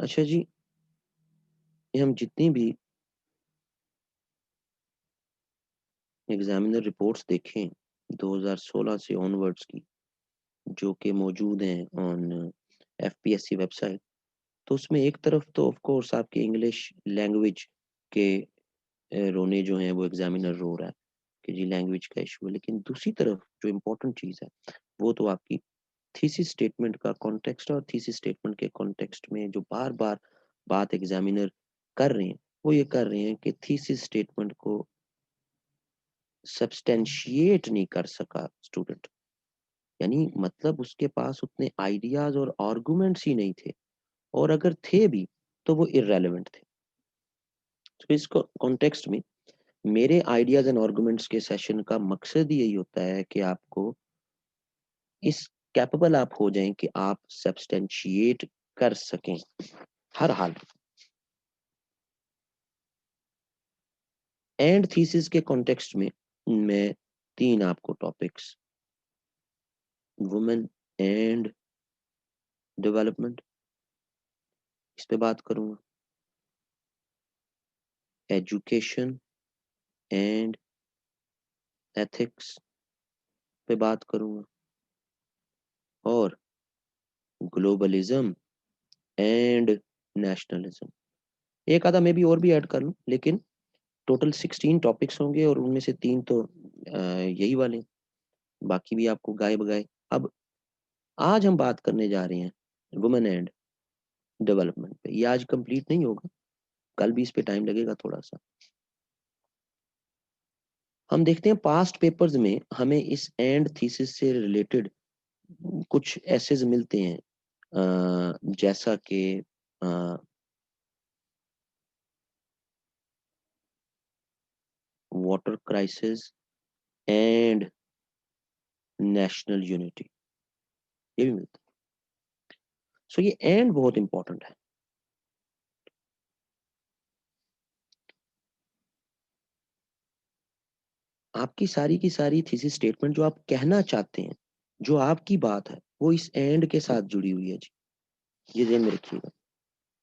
अच्छा जी, ये हम जितनी भी एग्जामिनर रिपोर्ट्स देखें 2016 से ऑनवर्ड्स की, जो कि मौजूद हैं ऑन एफपीएससी वेबसाइट, तो उसमें एक तरफ तो ऑफ कोर्स आपकी इंग्लिश लैंग्वेज के रोने जो हैं वो एग्जामिनर रो रहा है कि जी लैंग्वेज का इशू है, लेकिन दूसरी तरफ जो इम्पोर्टेंट चीज़ है वो तो आपकी थीसिस स्टेटमेंट का कॉन्टेक्स्ट, और थीसिस स्टेटमेंट के कॉन्टेक्स्ट में जो बार बार बात एग्जामिनर कर रहे हैं वो ये कर रहे हैं कि थीसिस स्टेटमेंट को सब्सटेंशिएट नहीं कर सका स्टूडेंट, यानी मतलब उसके पास उतने आइडियाज और आर्गुमेंट्स ही नहीं थे, और अगर थे भी तो वो इररेलेवेंट थे। तो इस कॉन्टेक्स्ट में मेरे आइडियाज एंड आर्गुमेंट्स के सेशन का मकसद ही यही होता है कि आपको इस कैपेबल आप हो जाएं कि आप सब्सटेंशिएट कर सकें हर हाल। एंड थीसिस के कॉन्टेक्स्ट में मैं तीन आपको टॉपिक्स, वुमेन एंड डेवलपमेंट, इस पे बात करूंगा, एजुकेशन एंड एथिक्स पे बात करूंगा, और ग्लोबलिज्म एंड नेशनलिज्म। एक आधा मैं भी और भी ऐड कर लूं, लेकिन टोटल 16 टॉपिक्स होंगे और उनमें से तीन तो यही वाले हैं, बाकी भी आपको गाए बगाए। अब आज हम बात करने जा रहे हैं वुमेन एंड डेवलपमेंट पे। ये आज कंप्लीट नहीं होगा, कल भी इस पे टाइम लगेगा थोड़ा सा। हम देखते हैं पास्ट पेपर्स में हमें इस एंड थीसिस से रिलेटेड कुछ एसेज मिलते हैं, जैसा कि water crisis and national unity, ये भी मिलता है। सो ये एंड बहुत इंपॉर्टेंट है। आपकी सारी की सारी थीसिस स्टेटमेंट जो आप कहना चाहते हैं, जो आपकी बात है, वो इस एंड के साथ जुड़ी हुई है जी, ये ध्यान में रखिएगा।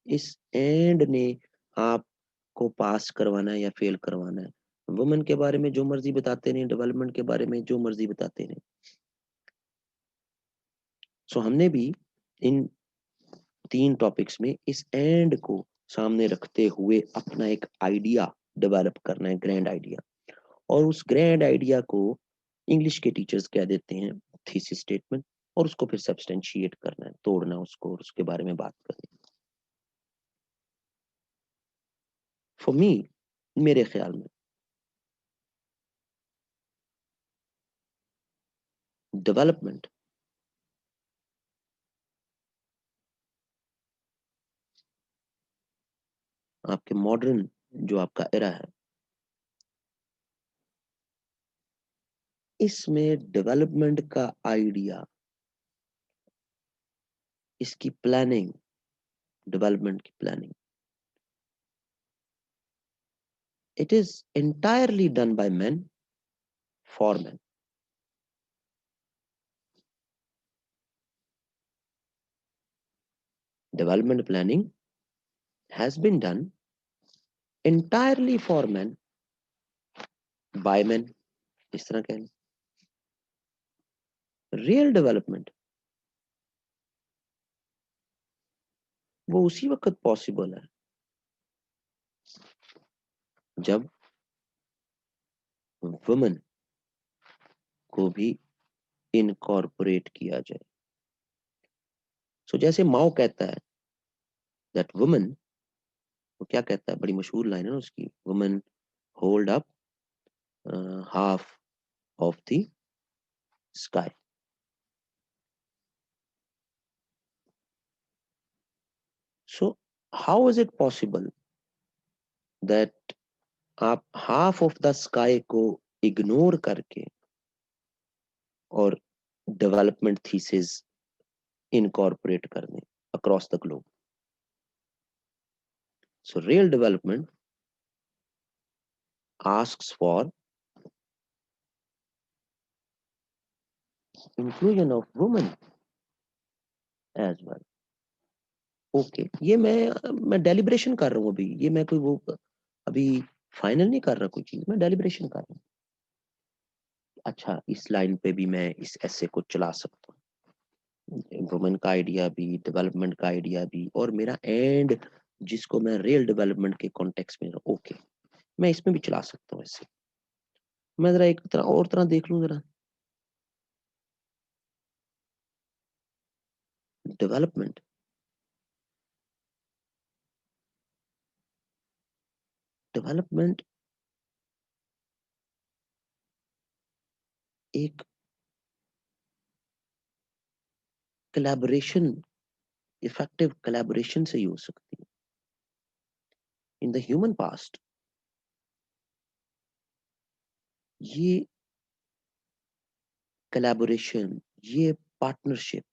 इस एंड ने आपको पास करवाना है या फेल करवाना है। वुमेन के बारे में जो मर्जी बताते रहे, डेवलपमेंट के बारे में जो मर्जी बताते रहे। सो हमने भी इन तीन टॉपिक्स में इस एंड को सामने रखते हुए अपना एक आइडिया डेवलप करना है, ग्रैंड आइडिया। और उस ग्रैंड आइडिया को इंग्लिश के टीचर्स कह देते हैं थीसिस स्टेटमेंट, और उसको फिर सब्सटेंशिएट करना है, तोड़ना उसको और उसके बारे में बात करनी। फॉर मी, मेरे ख्याल में डेवलपमेंट आपके मॉडर्न जो आपका एरा है, इसमें डेवलपमेंट का आइडिया, इसकी प्लानिंग, डेवलपमेंट की planning, it is entirely done by men for men. Development planning has been done entirely for men by men, इस तरह कहें। रियल डेवलपमेंट वो उसी वक्त पॉसिबल है जब वुमेन को भी इनकॉर्पोरेट किया जाए। जैसे माओ कहता है दैट वुमेन, वो क्या कहता है, बड़ी मशहूर लाइन है ना उसकी, women hold up half of the sky. So how is it possible that आप हाफ ऑफ द स्काई को इग्नोर करके और डेवलपमेंट थीसिस इनकॉर्पोरेट कर दें across the globe? So real development asks for inclusion of women as well. Okay, ये मैं deliberation कर रहा हूँ अभी, ये मैं कोई वो अभी फाइनल नहीं कर रहा कोई चीज़, मैं डेलिब्रेशन कर रहा हूँ। अच्छा, इस लाइन पे भी मैं इस एसे को चला सकता हूँ। वुमेन का आइडिया भी, डेवलपमेंट का आइडिया भी, और मेरा एंड जिसको मैं रियल डेवलपमेंट के कॉन्टेक्स्ट में, ओके, मैं इसमें भी चला सकता हूँ ऐसे। मैं ज़रा एक तरह और तरह देख लूँ ज़रा। डेवलपमेंट, डेवलपमेंट एक कोलैबोरेशन, इफेक्टिव कोलैबोरेशन से ही हो सकती है। इन द ह्यूमन पास्ट ये कोलैबोरेशन, ये पार्टनरशिप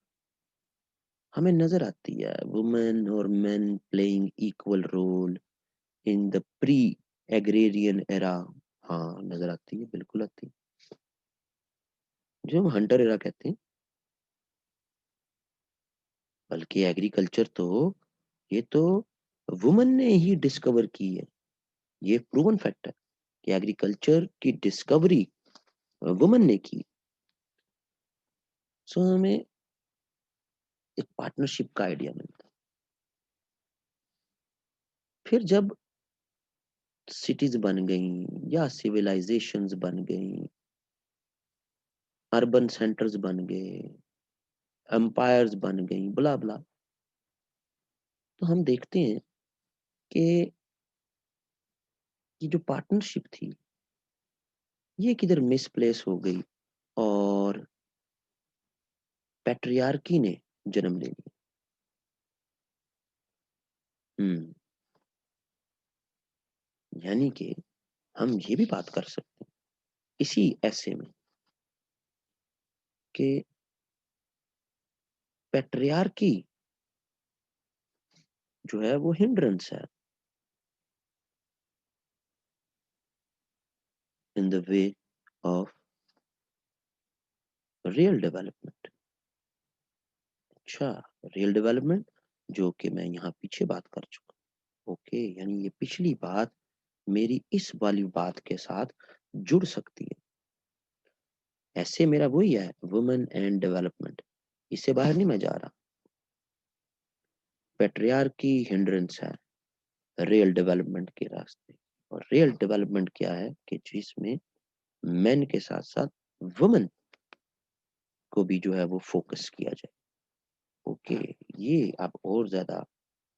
हमें नज़र आती है, वुमेन और men playing equal role in the pre agrarian era. हाँ, नज़र आती है, बिल्कुल आती है। जो हम हंटर एरा कहते हैं, बल्कि एग्रीकल्चर तो, ये तो वुमन ने ही डिस्कवर की है। ये प्रूवन फैक्ट है कि एग्रीकल्चर की डिस्कवरी वुमन ने की। सो हमें एक पार्टनरशिप का आइडिया मिलता है। फिर जब सिटीज बन गई या सिविलाइजेशंस बन गई, अर्बन सेंटर्स बन गए, एम्पायर्स बन गई, ब्ला ब्ला, तो हम देखते हैं कि ये जो पार्टनरशिप थी, ये किधर मिसप्लेस हो गई और पैट्रियार्की ने जन्म ले लिया। हम्म, यानी कि हम ये भी बात कर सकते हैं इसी ऐसे में कि पैट्रियार्की जो है वो हिंड्रेंस है in the way of real development. अच्छा, रियल डेवलपमेंट जो कि मैं यहाँ पीछे बात कर चुका। ओके, यानी ये पिछली बात मेरी इस वाली बात के साथ जुड़ सकती है। ऐसे मेरा वही है, वुमेन एंड डेवलपमेंट, इससे बाहर नहीं मैं जा रहा। पैट्रियार्की हिंड्रेंस है रियल डेवलपमेंट के रास्ते, और रियल डेवलपमेंट क्या है कि जिसमें मेन के साथ साथ वुमेन को भी जो है वो फोकस किया जाए। ओके, ये अब और ज्यादा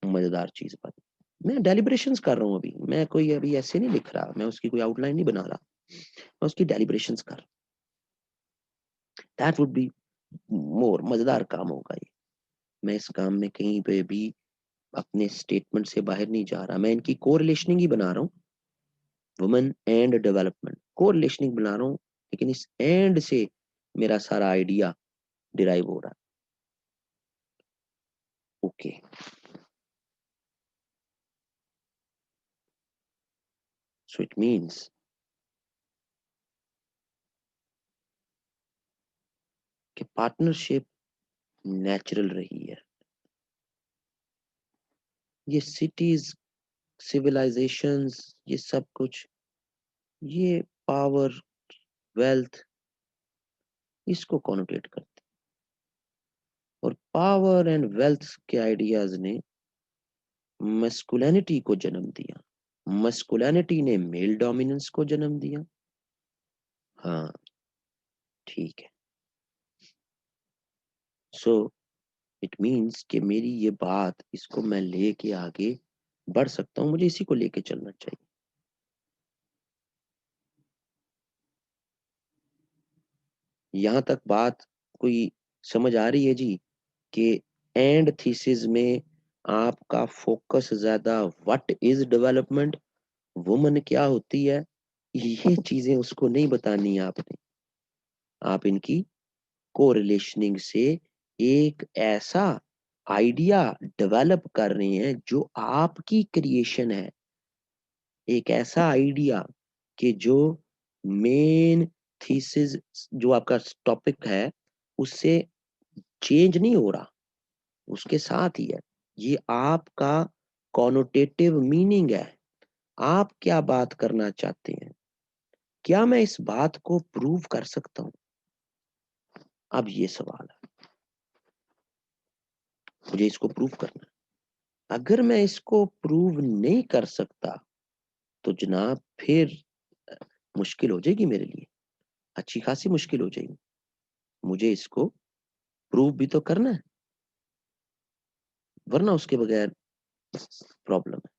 मजेदार चीज बनी। मैं डेलिब्रेशंस कर रहा हूँ अभी, मैं कोई अभी ऐसे नहीं लिख रहा, मैं उसकी कोई आउटलाइन नहीं बना रहा, मैं उसकी डेलिब्रेशंस कर, दैट वुड बी मोर मजेदार काम होगा ये। मैं इस काम में कहीं पे भी अपने स्टेटमेंट से बाहर नहीं जा रहा, मैं इनकी कोरिलेशनिंग ही बना रहा हूँ। वुमेन एंड डेवलपमेंट कोरिलेशनिंग बना रहा हूँ, लेकिन इस एंड से मेरा सारा आइडिया डिराइव हो रहा है। ओके, सो इट मीन्स कि पार्टनरशिप नेचुरल रही है। ये सिटीज, सिविलाइजेशंस, ये सब कुछ, ये पावर, वेल्थ, इसको कॉनोटेट करते हैं। और पावर एंड वेल्थ के आइडियाज ने मस्कुलिनिटी को जन्म दिया, मस्कुलिनिटी ने मेल डोमिनेंस को जन्म दिया। हाँ, ठीक है। सो इट मीन्स कि मेरी ये बात, इसको मैं लेके आगे बढ़ सकता हूँ, मुझे इसी को लेके चलना चाहिए। यहाँ तक बात कोई समझ आ रही है जी कि एंड थीसिस में आपका फोकस ज्यादा व्हाट इज डेवलपमेंट, वुमन क्या होती है, ये चीजें उसको नहीं बतानी है आपने। आप इनकी कोरिलेशनिंग से एक ऐसा आइडिया डेवलप कर रहे हैं जो आपकी क्रिएशन है, एक ऐसा आइडिया कि जो मेन थीसिस, जो आपका टॉपिक है, उससे चेंज नहीं हो रहा, उसके साथ ही है। ये आपका कॉनोटेटिव मीनिंग है। आप क्या बात करना चाहते हैं? क्या मैं इस बात को प्रूव कर सकता हूँ? अब ये सवाल है, मुझे इसको प्रूव करना है। अगर मैं इसको प्रूव नहीं कर सकता, तो जनाब फिर अ, मुश्किल हो जाएगी मेरे लिए, अच्छी खासी मुश्किल हो जाएगी। मुझे इसको प्रूव भी तो करना है, वरना उसके बगैर प्रॉब्लम है।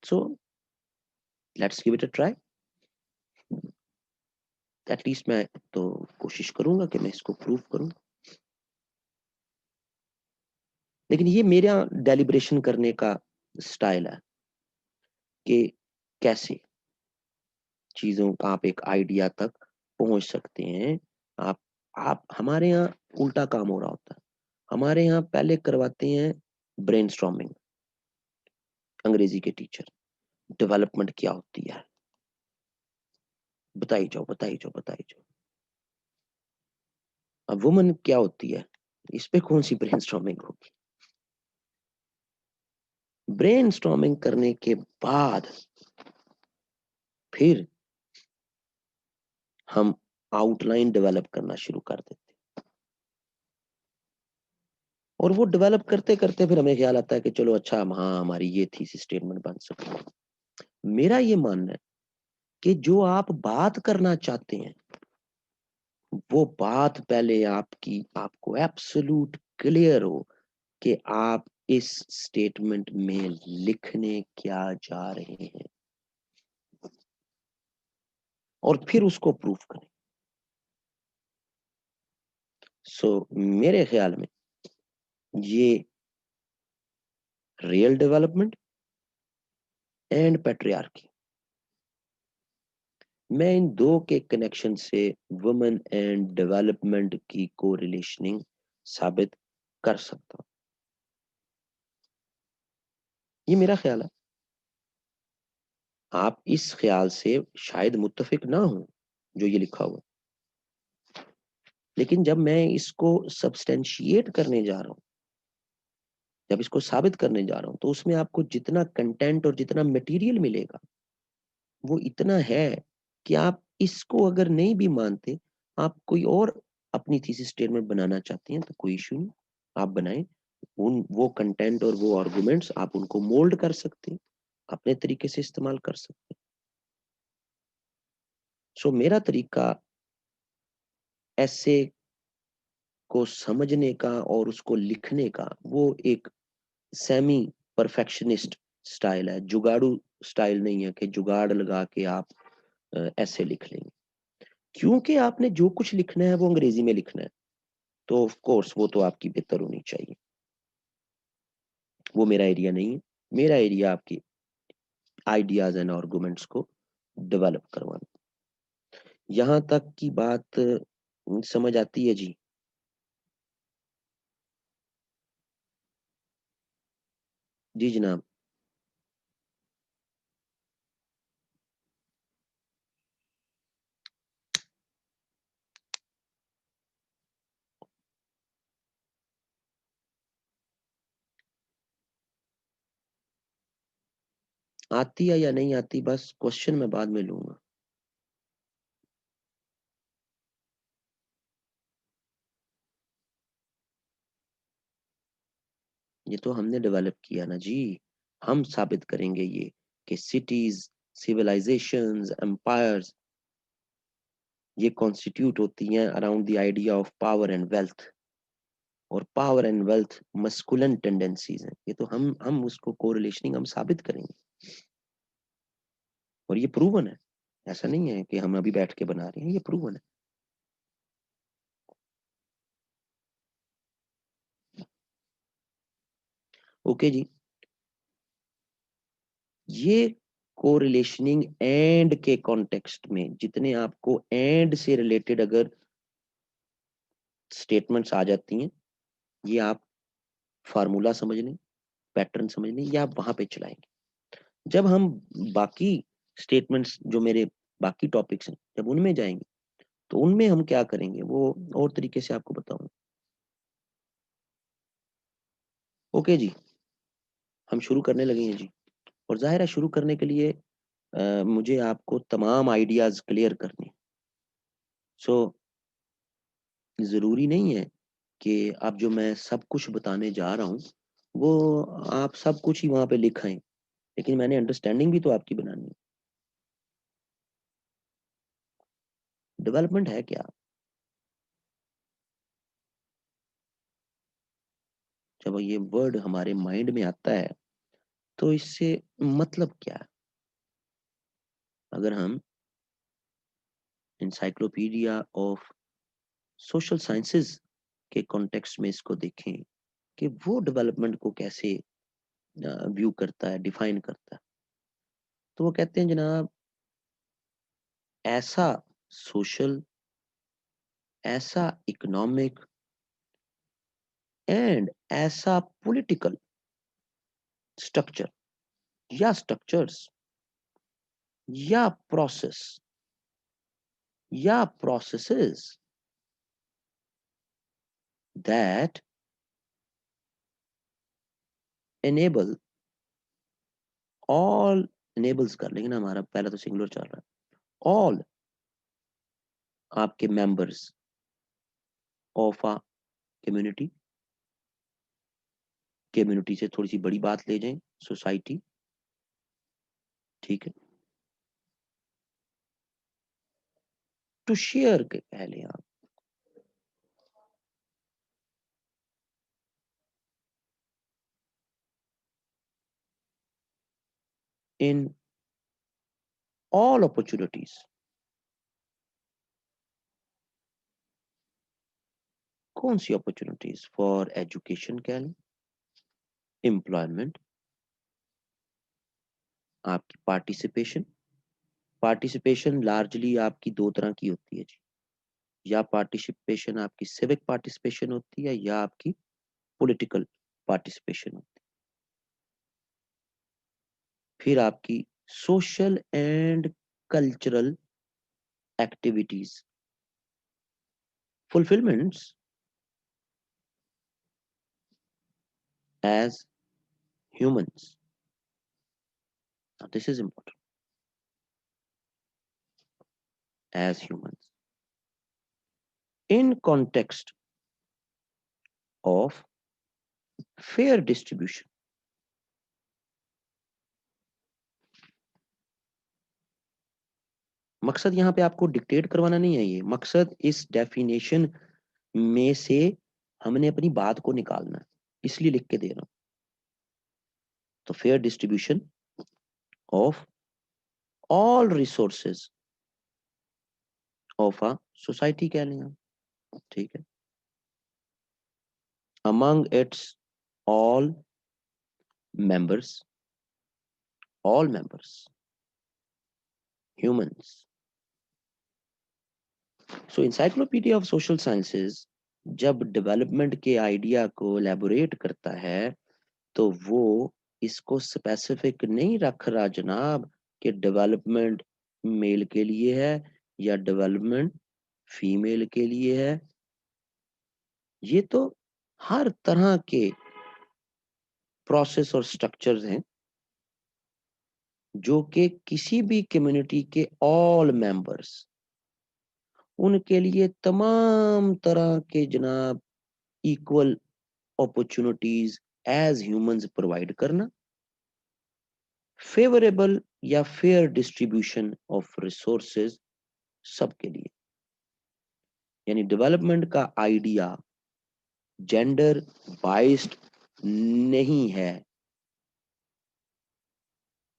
So let's give it a try. At least मैं तो कोशिश करूंगा कि मैं इसको प्रूव करूं। लेकिन ये मेरा डेलिब्रेशन करने का स्टाइल है कि कैसे चीजों का आप एक आइडिया तक पहुंच सकते हैं। आप आप हमारे यहाँ उल्टा काम हो रहा होता है। हमारे यहाँ पहले करवाते हैं ब्रेनस्टॉर्मिंग, अंग्रेजी के टीचर। डेवलपमेंट क्या होती है, बताई जाओ, बताई जाओ, बताई जाओ। अब वुमन क्या होती है, इस पे कौन सी ब्रेनस्टॉर्मिंग होगी? ब्रेनस्टॉर्मिंग करने के बाद फिर हम आउटलाइन डेवलप करना शुरू कर देते हैं। और वो डेवलप करते करते फिर हमें ख्याल आता है कि चलो अच्छा, हाँ हमारी ये थीसिस स्टेटमेंट बन सकती है। मेरा ये मानना है कि जो आप बात करना चाहते हैं, वो बात पहले आपको एब्सोल्यूट क्लियर हो कि आप इस स्टेटमेंट में लिखने क्या जा रहे हैं, और फिर उसको प्रूफ करें। सो मेरे ख्याल में ये रियल डेवलपमेंट एंड पैट्रियार्की, मैं इन दो के कनेक्शन से वुमेन एंड डेवलपमेंट की कोरिलेशनिंग साबित कर सकता हूं। ये मेरा ख्याल है। आप इस ख्याल से शायद मुत्तफिक ना हो जो ये लिखा हुआ, लेकिन जब मैं इसको सब्सटेंशिएट करने जा रहा हूं, जब इसको साबित करने जा रहा हूं, तो उसमें आपको जितना कंटेंट और जितना मटेरियल मिलेगा, वो इतना है कि आप इसको अगर नहीं भी मानते, आप कोई और अपनी थीसिस स्टेटमेंट बनाना चाहते हैं, तो कोई इशू नहीं, आप बनाएं। उन वो कंटेंट और वो आर्गुमेंट्स आप उनको मोल्ड कर सकते हैं, अपने तरीके से इस्तेमाल कर सकते हैं। सो मेरा तरीका ऐसे को समझने का और उसको लिखने का, वो एक सेमी परफेक्शनिस्ट स्टाइल है, जुगाड़ू स्टाइल नहीं है कि जुगाड़ लगा के आप ऐसे लिख लेंगे। क्योंकि आपने जो कुछ लिखना है वो अंग्रेजी में लिखना है, तो ऑफ कोर्स वो तो आपकी बेहतर होनी चाहिए। वो मेरा एरिया नहीं है। मेरा एरिया आपकी आइडियाज एंड आर्गुमेंट्स को डेवलप करवाना। यहाँ तक की बात समझ आती है जी? जी जनाब। आती है या नहीं आती, बस क्वेश्चन मैं बाद में लूंगा। ये तो हमने डेवलप किया ना जी। हम साबित करेंगे ये कि सिटीज, सिविलाइजेशंस, एम्पायर्स, ये कॉन्स्टिट्यूट होती हैं around the idea of power and wealth. और power and wealth masculine tendencies हैं। ये तो हम उसको कोरिलेशनिंग हम साबित करेंगे, और ये प्रूवन है। ऐसा नहीं है कि हम अभी बैठ के बना रहे हैं, ये प्रूवन है। ओके जी। ये कोरिलेशनिंग एंड के कॉन्टेक्स्ट में जितने आपको एंड से रिलेटेड अगर स्टेटमेंट्स आ जाती हैं, ये आप फार्मूला समझ लें, पैटर्न समझ लें, या आप वहां पे चलाएंगे। जब हम बाकी स्टेटमेंट्स, जो मेरे बाकी टॉपिक्स हैं, जब उनमें जाएंगे, तो उनमें हम क्या करेंगे वो और तरीके से आपको बताऊं। ओके जी, हम शुरू करने लगे हैं जी। और जाहिर है शुरू करने के लिए मुझे आपको तमाम आइडियाज क्लियर करने। सो ज़रूरी नहीं है कि अब जो मैं सब कुछ बताने जा रहा हूँ वो आप सब कुछ ही वहाँ पे लिखाएं, लेकिन मैंने अंडरस्टैंडिंग भी तो आपकी बनानी है। डेवलपमेंट है क्या? जब ये वर्ड हमारे माइंड में आता है तो इससे मतलब क्या है? अगर हम इंसाइक्लोपीडिया ऑफ सोशल साइंसेज के कॉन्टेक्स्ट में इसको देखें कि वो डेवलपमेंट को कैसे व्यू करता है, डिफाइन करता है, तो वो कहते हैं जनाब, ऐसा सोशल, ऐसा इकोनॉमिक एंड ऐसा पॉलिटिकल स्ट्रक्चर या स्ट्रक्चर्स या प्रोसेस या processes that enable all, enables कर, लेकिन हमारा पहला तो सिंगुलर चल रहा है, all आपके members of a community, community से थोड़ी सी बड़ी बात ले जाएं, सोसाइटी, ठीक है, टू शेयर के कह लें आप, इन ऑल अपॉर्चुनिटीज, कौन सी अपॉर्चुनिटीज? फॉर एजुकेशन कह लें, एम्प्लॉयमेंट, आपकी पार्टिसिपेशन, पार्टिसिपेशन लार्जली आपकी दो तरह की होती है जी, या पार्टिसिपेशन आपकी सिविक पार्टिसिपेशन होती है या आपकी पॉलिटिकल पार्टिसिपेशन होती है, फिर आपकी social and cultural activities, fulfilments as humans, this is important, as humans in context of fair distribution। मकसद यहाँ पे आपको डिक्टेट करवाना नहीं है, ये मकसद इस डेफिनेशन में से हमने अपनी बात को निकालना है, इसलिए लिख के दे रहा हूं। तो fair distribution of all resources of a society कह लें आप, ठीक है, among its all members, all members, humans। So encyclopedia of social sciences जब डेवलपमेंट के आइडिया को एलेबोरेट करता है तो वो इसको स्पेसिफिक नहीं रख रहा जनाब कि डेवलपमेंट मेल के लिए है या डेवलपमेंट फीमेल के लिए है। ये तो हर तरह के प्रोसेस और स्ट्रक्चर्स हैं जो कि किसी भी कम्युनिटी के ऑल मेंबर्स, उनके लिए तमाम तरह के जनाब equal opportunities as humans provide करना, फेवरेबल या फेयर डिस्ट्रीब्यूशन ऑफ रिसोर्सेज सबके लिए। यानी डेवलपमेंट का आइडिया जेंडर बाइस्ड नहीं है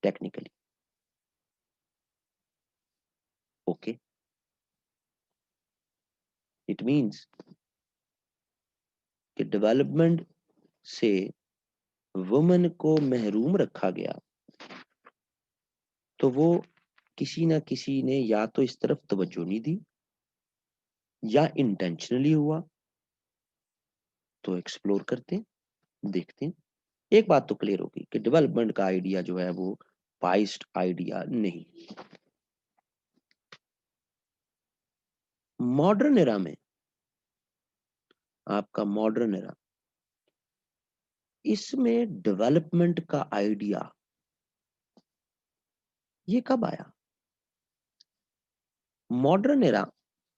टेक्निकली, ओके, इट मींस कि डेवलपमेंट से वुमेन को महरूम रखा गया तो वो किसी ना किसी ने या तो इस तरफ तवज्जो नहीं दी या इंटेंशनली हुआ, तो एक्सप्लोर करते हैं, देखते हैं। एक बात तो क्लियर होगी कि डेवलपमेंट का आइडिया जो है वो बाइस्ड आइडिया नहीं। मॉडर्न एरा में, आपका मॉडर्न एरा, इसमें डेवलपमेंट का आइडिया ये कब आया? मॉडर्न एरा,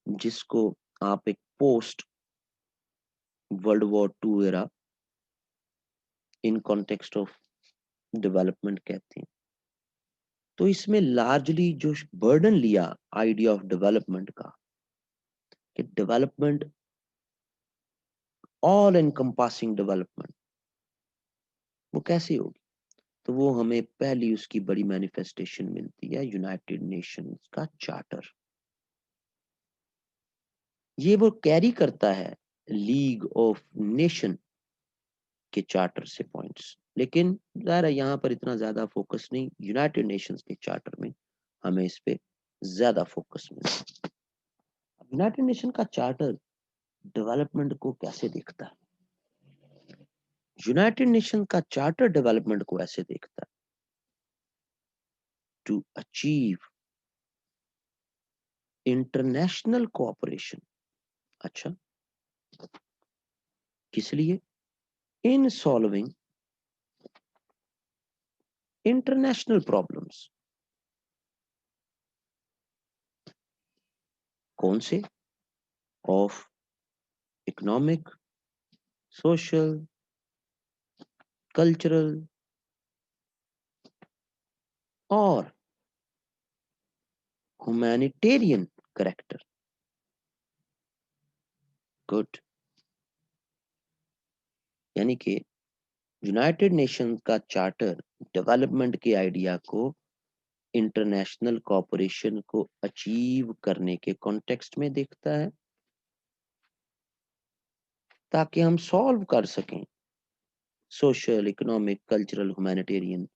जिसको आप एक post world war two era in context of development कहते हैं, तो इसमें लार्जली जो बर्डन लिया आइडिया ऑफ डेवलपमेंट का, कि डेवलपमेंट, ऑल एनकम्पासिंग डेवलपमेंट, वो कैसे होगी? तो वो हमें पहली उसकी बड़ी मैनिफेस्टेशन मिलती है यूनाइटेड नेशंस का चार्टर। ये वो कैरी करता है लीग ऑफ नेशन के चार्टर से पॉइंट्स, लेकिन ज़ाहिर है यहाँ पर इतना ज्यादा फोकस नहीं, यूनाइटेड नेशंस के चार्टर में हमें इस पे ज्यादा फोकस मिलता है। यूनाइटेड नेशन का चार्टर डेवलपमेंट को कैसे देखता है? यूनाइटेड नेशन का चार्टर डेवलपमेंट को ऐसे देखता है, टू अचीव इंटरनेशनल कोऑपरेशन। अच्छा, किस लिए? In solving international problems. कौन से? ऑफ इकोनॉमिक, सोशल, कल्चरल और ह्यूमैनिटेरियन करेक्टर। गुड। यानी कि यूनाइटेड नेशन का चार्टर डेवलपमेंट के आइडिया को इंटरनेशनल कोऑपरेशन को अचीव करने के कॉन्टेक्स्ट में देखता है, ताकि हम सॉल्व कर सकें social, economic, cultural, humanitarian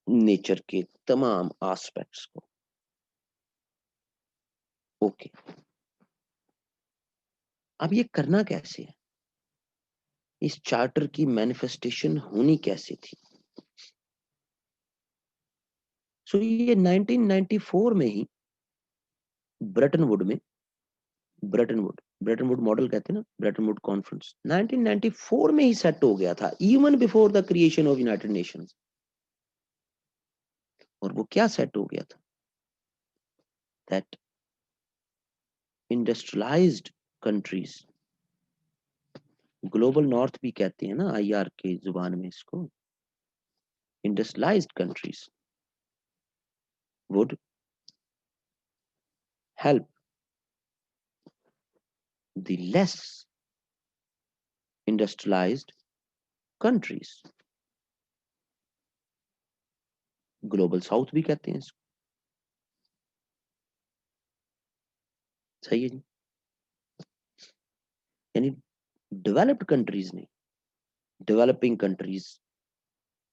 nature के तमाम एस्पेक्ट्स को। ओके, अब ये करना कैसे है? इस चार्टर की मैनिफेस्टेशन होनी कैसे थी? सो ये 1994 में ही ब्रेटन वुड में, ब्रेटन वुड मॉडल कहते हैं ना, ब्रेटन वुड कॉन्फ्रेंस 1994 में ही सेट हो गया था, even before the creation of United Nations. और वो क्या सेट हो गया था? That industrialised countries, global north भी कहते हैं ना आईआर के जुबान में इसको, industrialised countries would help the less industrialised countries, global south भी कहते हैं इसको। सही है जी। यानी डेवलप्ड कंट्रीज ने डेवलपिंग कंट्रीज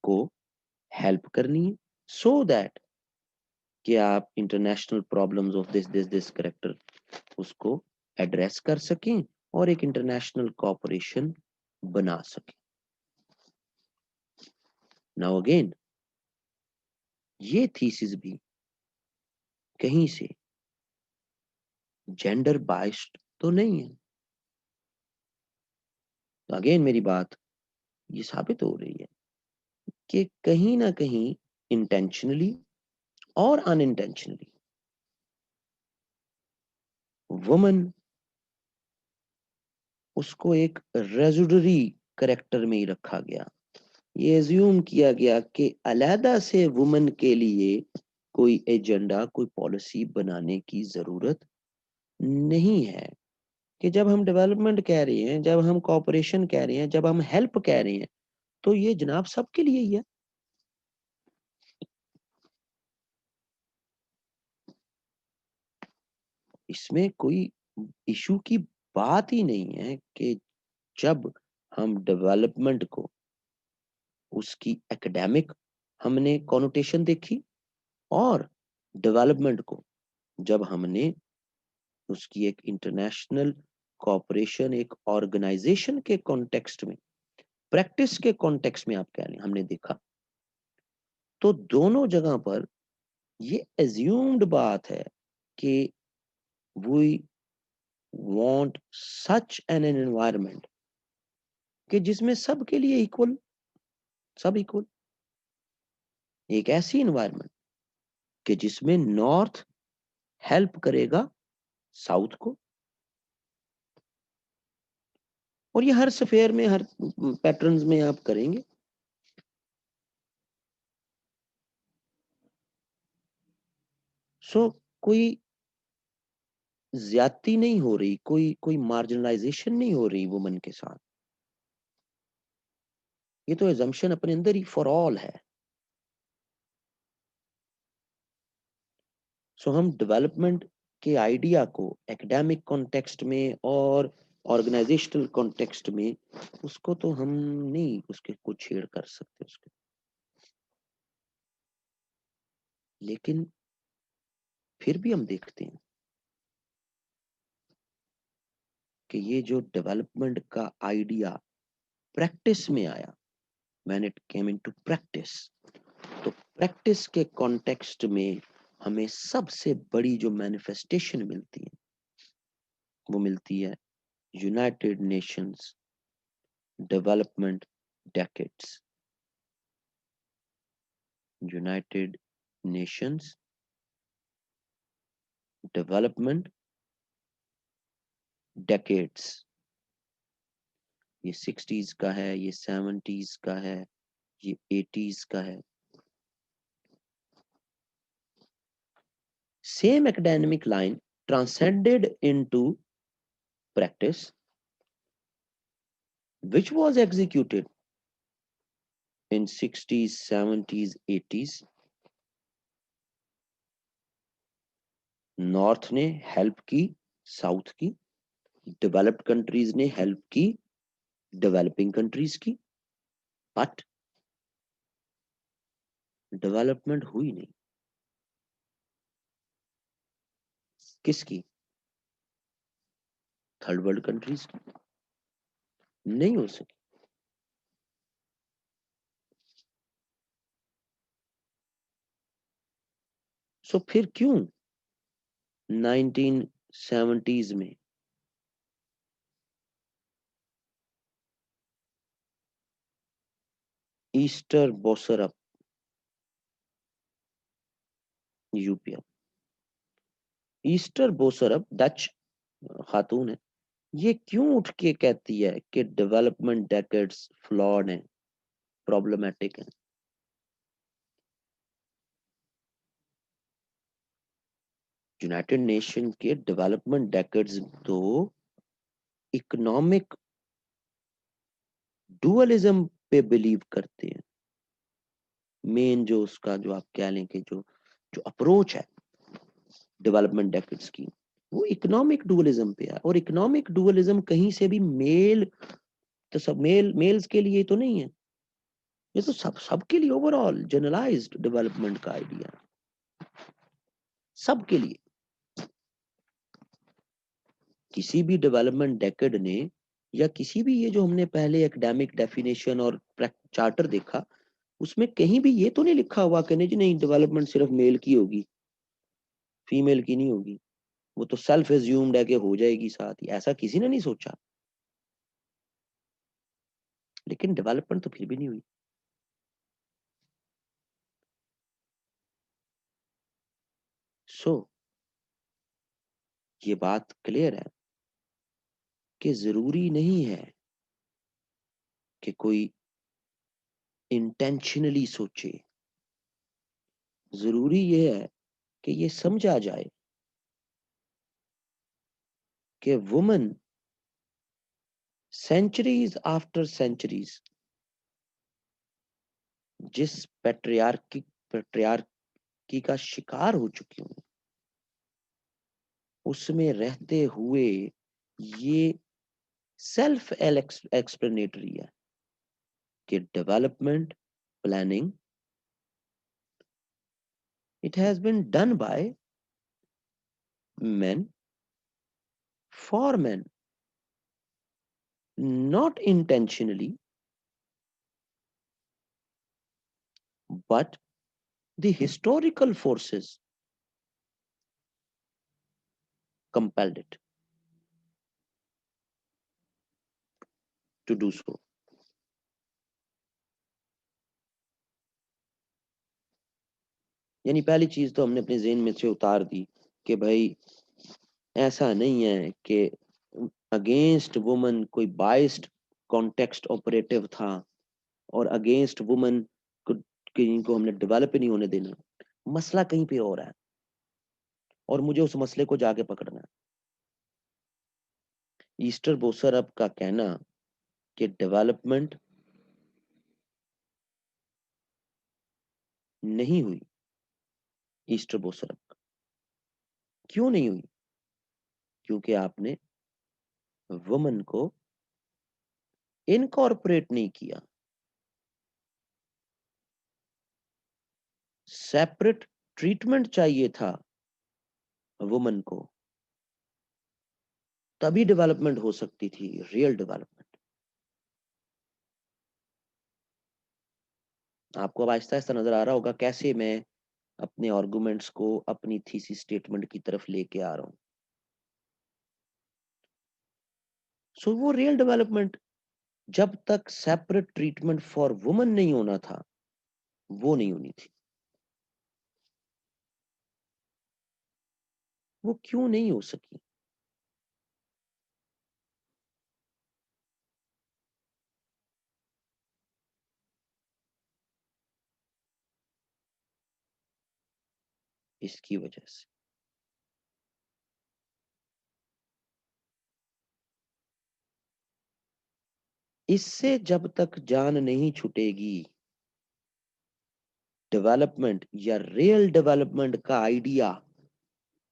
को हेल्प करनी है, सो दैट कि आप international problems of this this this character उसको एड्रेस कर सकें और एक इंटरनेशनल कोऑपरेशन बना सकें। नाउ अगेन, ये थीसिस भी कहीं से जेंडर बाइस्ड तो नहीं है। तो अगेन मेरी बात ये साबित हो रही है कि कहीं ना कहीं इंटेंशनली और अनइंटेंशनली वुमन, उसको एक रेजुडरी करेक्टर में ही रखा गया। ये एज्यूम किया गया कि अलहदा से वुमन के लिए कोई एजेंडा, कोई पॉलिसी बनाने की जरूरत नहीं है, कि जब हम डेवलपमेंट कह रहे हैं, जब हम कोऑपरेशन कह रहे हैं, जब हम हेल्प कह रहे हैं, तो ये जनाब सबके लिए ही है। इसमें कोई इशू की बात ही नहीं है कि जब हम डेवलपमेंट को उसकी एकेडमिक हमने कॉनोटेशन देखी, और डेवलपमेंट को जब हमने उसकी एक इंटरनेशनल कॉपरेशन, एक ऑर्गेनाइजेशन के कॉन्टेक्स्ट में, प्रैक्टिस के कॉन्टेक्स्ट में आप कह लें, हमने देखा, तो दोनों जगह पर ये एज्यूम्ड बात है कि we want such an environment कि जिसमें सबके लिए इक्वल सब इक्वल। एक ऐसी इन्वायरमेंट कि जिसमें नॉर्थ हेल्प करेगा साउथ को, और ये हर स्फेयर में, हर पैटर्न्स में आप करेंगे। सो कोई ज्यादती नहीं हो रही, कोई कोई मार्जिनलाइजेशन नहीं हो रही वुमन के साथ। ये तो एजम्पशन अपने अंदर ही फॉर ऑल है। सो हम डेवलपमेंट के आइडिया को एकेडमिक कॉन्टेक्स्ट में और ऑर्गेनाइजेशनल कॉन्टेक्स्ट में, उसको तो हम नहीं उसके कुछ छेड़ कर सकते उसके। लेकिन फिर भी हम देखते हैं कि ये जो डेवलपमेंट का आइडिया प्रैक्टिस में आया, when it came into practice, तो प्रैक्टिस के कॉन्टेक्स्ट में हमें सबसे बड़ी जो मैनिफेस्टेशन मिलती है, वो मिलती है United Nations development decades. United Nations development decades. ये 60s का है, ये 70s का है, ये 80s का है। Same academic line transcended into practice, which was executed in 60s, 70s, 80s. North ने हेल्प की साउथ की, डेवलप्ड कंट्रीज ने हेल्प की डेवलपिंग कंट्रीज की, बट डेवलपमेंट हुई नहीं। किसकी? थर्ड वर्ल्ड कंट्रीज की नहीं हो सकी। सो फिर क्यों 1970s में ईस्टर बोसरअप यूपीआ, ईस्टर बोसरअप डच खातून है, ये क्यों उठ के कहती है कि डेवलपमेंट डेकेड्स फ्लॉड हैं, प्रॉब्लमेटिक हैं? यूनाइटेड नेशन के डेवलपमेंट डेकेड्स तो इकोनॉमिक डुअलिज्म पे बिलीव करते हैं। मेन जो उसका जो आप कह लें कि जो जो अप्रोच है डेवलपमेंट डेकेड्स की, वो इकोनॉमिक डुअलिज्म पे है। और इकोनॉमिक डुअलिज्म कहीं से भी मेल, तो सब मेल्स के लिए तो नहीं है, ये तो सबके लिए ओवरऑल जनरलाइज्ड डेवलपमेंट का आइडिया, सबके लिए। किसी भी डेवलपमेंट डेकेड ने, या किसी भी ये जो हमने पहले एकेडमिक डेफिनेशन और चार्टर देखा, उसमें कहीं भी ये तो नहीं लिखा हुआ कि नहीं जी नहीं डेवलपमेंट सिर्फ मेल की होगी, फीमेल की नहीं होगी, वो तो सेल्फ एज्यूम्ड है कि हो जाएगी साथ ही, ऐसा किसी ने नहीं सोचा। लेकिन डेवलपमेंट तो फिर भी नहीं हुई। सो ये बात क्लियर है कि जरूरी नहीं है कि कोई इंटेंशनली सोचे। जरूरी ये है कि ये समझा जाए कि वुमन सेंचुरीज आफ्टर सेंचुरीज जिस पेट्रियार्की का शिकार हो चुकी हूँ, उसमें रहते हुए ये सेल्फ एक्सप्लेनेटरी है कि development planning, it has been done by men for men, not intentionally, but the historical forces compelled it to do so. यानी पहली चीज तो हमने अपने ज़हन में से उतार दी कि भाई ऐसा नहीं है कि अगेंस्ट वुमन कोई बाइस्ड कॉन्टेक्स्ट ऑपरेटिव था और अगेंस्ट वुमन को कहीं को हमने डेवलप ही नहीं होने देना। मसला कहीं पे और है और मुझे उस मसले को जाके पकड़ना है। ईस्टर बोसरअप का कहना कि डेवलपमेंट नहीं हुई ईस्टर बोसरअप, क्यों नहीं हुई? क्योंकि आपने वुमन को इनकॉर्पोरेट नहीं किया, सेपरेट ट्रीटमेंट चाहिए था वुमन को, तभी डेवलपमेंट हो सकती थी, रियल डेवलपमेंट। आपको अब आहिस्ता-आहिस्ता नज़र आ रहा होगा कैसे मैं अपने आर्गुमेंट्स को अपनी थीसिस स्टेटमेंट की तरफ लेके आ रहा हूँ। सो वो रियल डेवलपमेंट जब तक सेपरेट ट्रीटमेंट फॉर वुमन नहीं होना था, वो नहीं होनी थी। वो क्यों नहीं हो सकी? इसकी वजह से। इससे जब तक जान नहीं छूटेगी, डेवलपमेंट या रियल डेवलपमेंट का आइडिया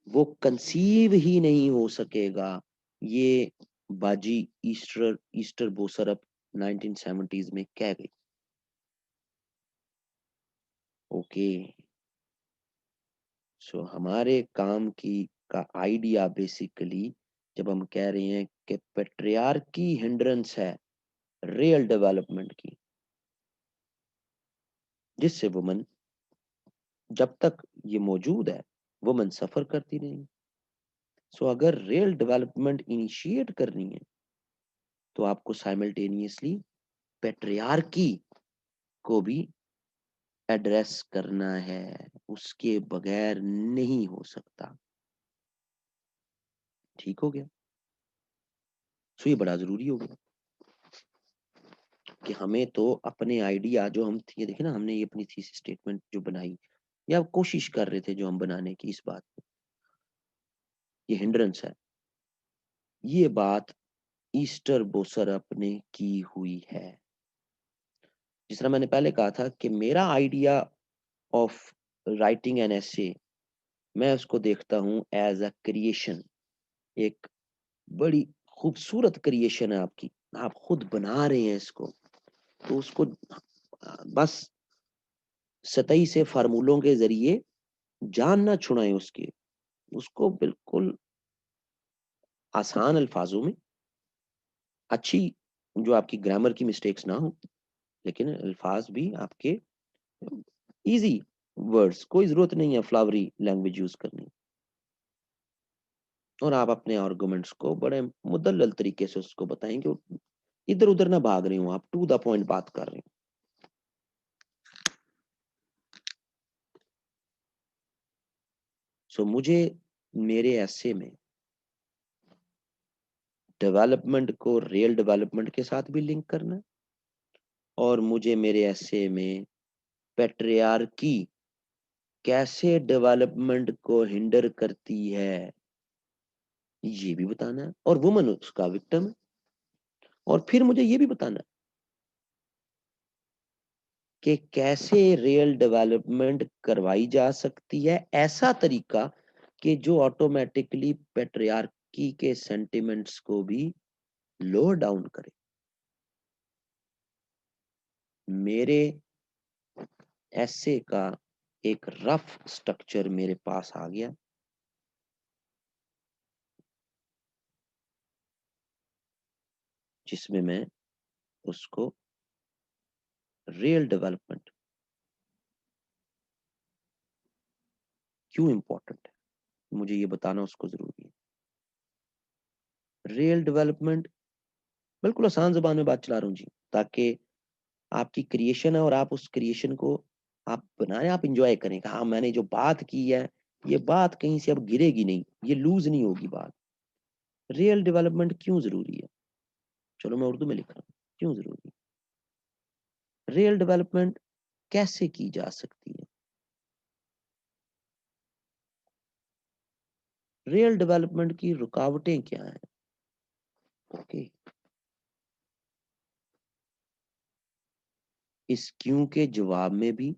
वो कंसीव ही नहीं हो सकेगा। ये बाजी ईस्टर ईस्टर बोसरअप 1970s में कह गई। ओके, सो हमारे काम की का आइडिया बेसिकली जब हम कह रहे हैं कि पेट्रियार्की हिंड्रेंस है रियल डेवलपमेंट की, जिससे वुमन जब तक ये मौजूद है वुमन सफर करती रहेंगी। सो अगर रियल डेवलपमेंट इनिशिएट करनी है तो आपको साइमल्टेनियसली पेट्रियार्की को भी एड्रेस करना है, उसके बगैर नहीं हो सकता। ठीक हो गया? सो ये बड़ा ज़रूरी हो गया कि हमें तो अपने आइडिया जो हम ये देखिए ना हमने ये अपनी थीसिस स्टेटमेंट जो बनाई या कोशिश कर रहे थे जो हम बनाने की इस बात पे, ये हिंड्रेंस है। ये बात ईस्टर बोसरअप ने की हुई है। जिस तरह मैंने पहले कहा था कि मेरा idea of writing an essay मैं उसको देखता हूँ एज़ अ क्रिएशन, एक बड़ी खूबसूरत क्रिएशन है आपकी। आप खुद बना रहे हैं इसको, तो उसको बस सतही से फ़ॉर्मूलों के ज़रिए जान ना छुड़ाएँ उसकी। उसको बिल्कुल आसान अल्फ़ाज़ों में, अच्छी जो आपकी ग्रामर की मिस्टेक्स ना हो, लेकिन अल्फ़ाज़ भी आपके ईज़ी वर्ड्स, कोई ज़रूरत नहीं है फ्लावरी लैंग्वेज यूज़ करनी। और आप अपने आर्गुमेंट्स को बड़े मुदल्लल तरीके से उसको बताएँ कि इधर-उधर ना भाग रहे हों, आप टू द पॉइंट बात कर रहे हैं। सो मुझे मेरे एसे में डेवलपमेंट को रियल डेवलपमेंट के साथ भी लिंक करना है और मुझे मेरे एसे में पैट्रियार्की कैसे डेवलपमेंट को हिंडर करती है, ये भी बताना है और वुमन उसका विक्टिम है। और फिर मुझे ये भी बताना है कि कैसे रियल डेवलपमेंट करवाई जा सकती है, ऐसा तरीका कि जो ऑटोमैटिकली पैट्रियार्की के सेंटिमेंट्स को भी लोअर डाउन करे। मेरे एसे का एक रफ स्ट्रक्चर मेरे पास आ गया, जिसमें मैं उसको रियल डेवलपमेंट क्यों इम्पोर्टेंट है, मुझे ये बताना उसको ज़रूरी है। रियल डेवलपमेंट बिल्कुल आसान ज़ुबान में बात चला रहा हूँ जी, ताकि आपकी क्रिएशन है और आप उस क्रिएशन को आप बनाएं, आप इंजॉय करें, हाँ मैंने जो बात की है ये बात कहीं से अब गिरेगी नहीं, ये लूज नहीं होगी बात। रियल डेवलपमेंट क्यों जरूरी है? चलो मैं उर्दू में लिख रहा हूँ, क्यों जरूरी है रियल डेवलपमेंट, कैसे की जा सकती है? रियल डेवलपमेंट की रुकावटें क्या हैं? ओके, इस क्यों के जवाब में भी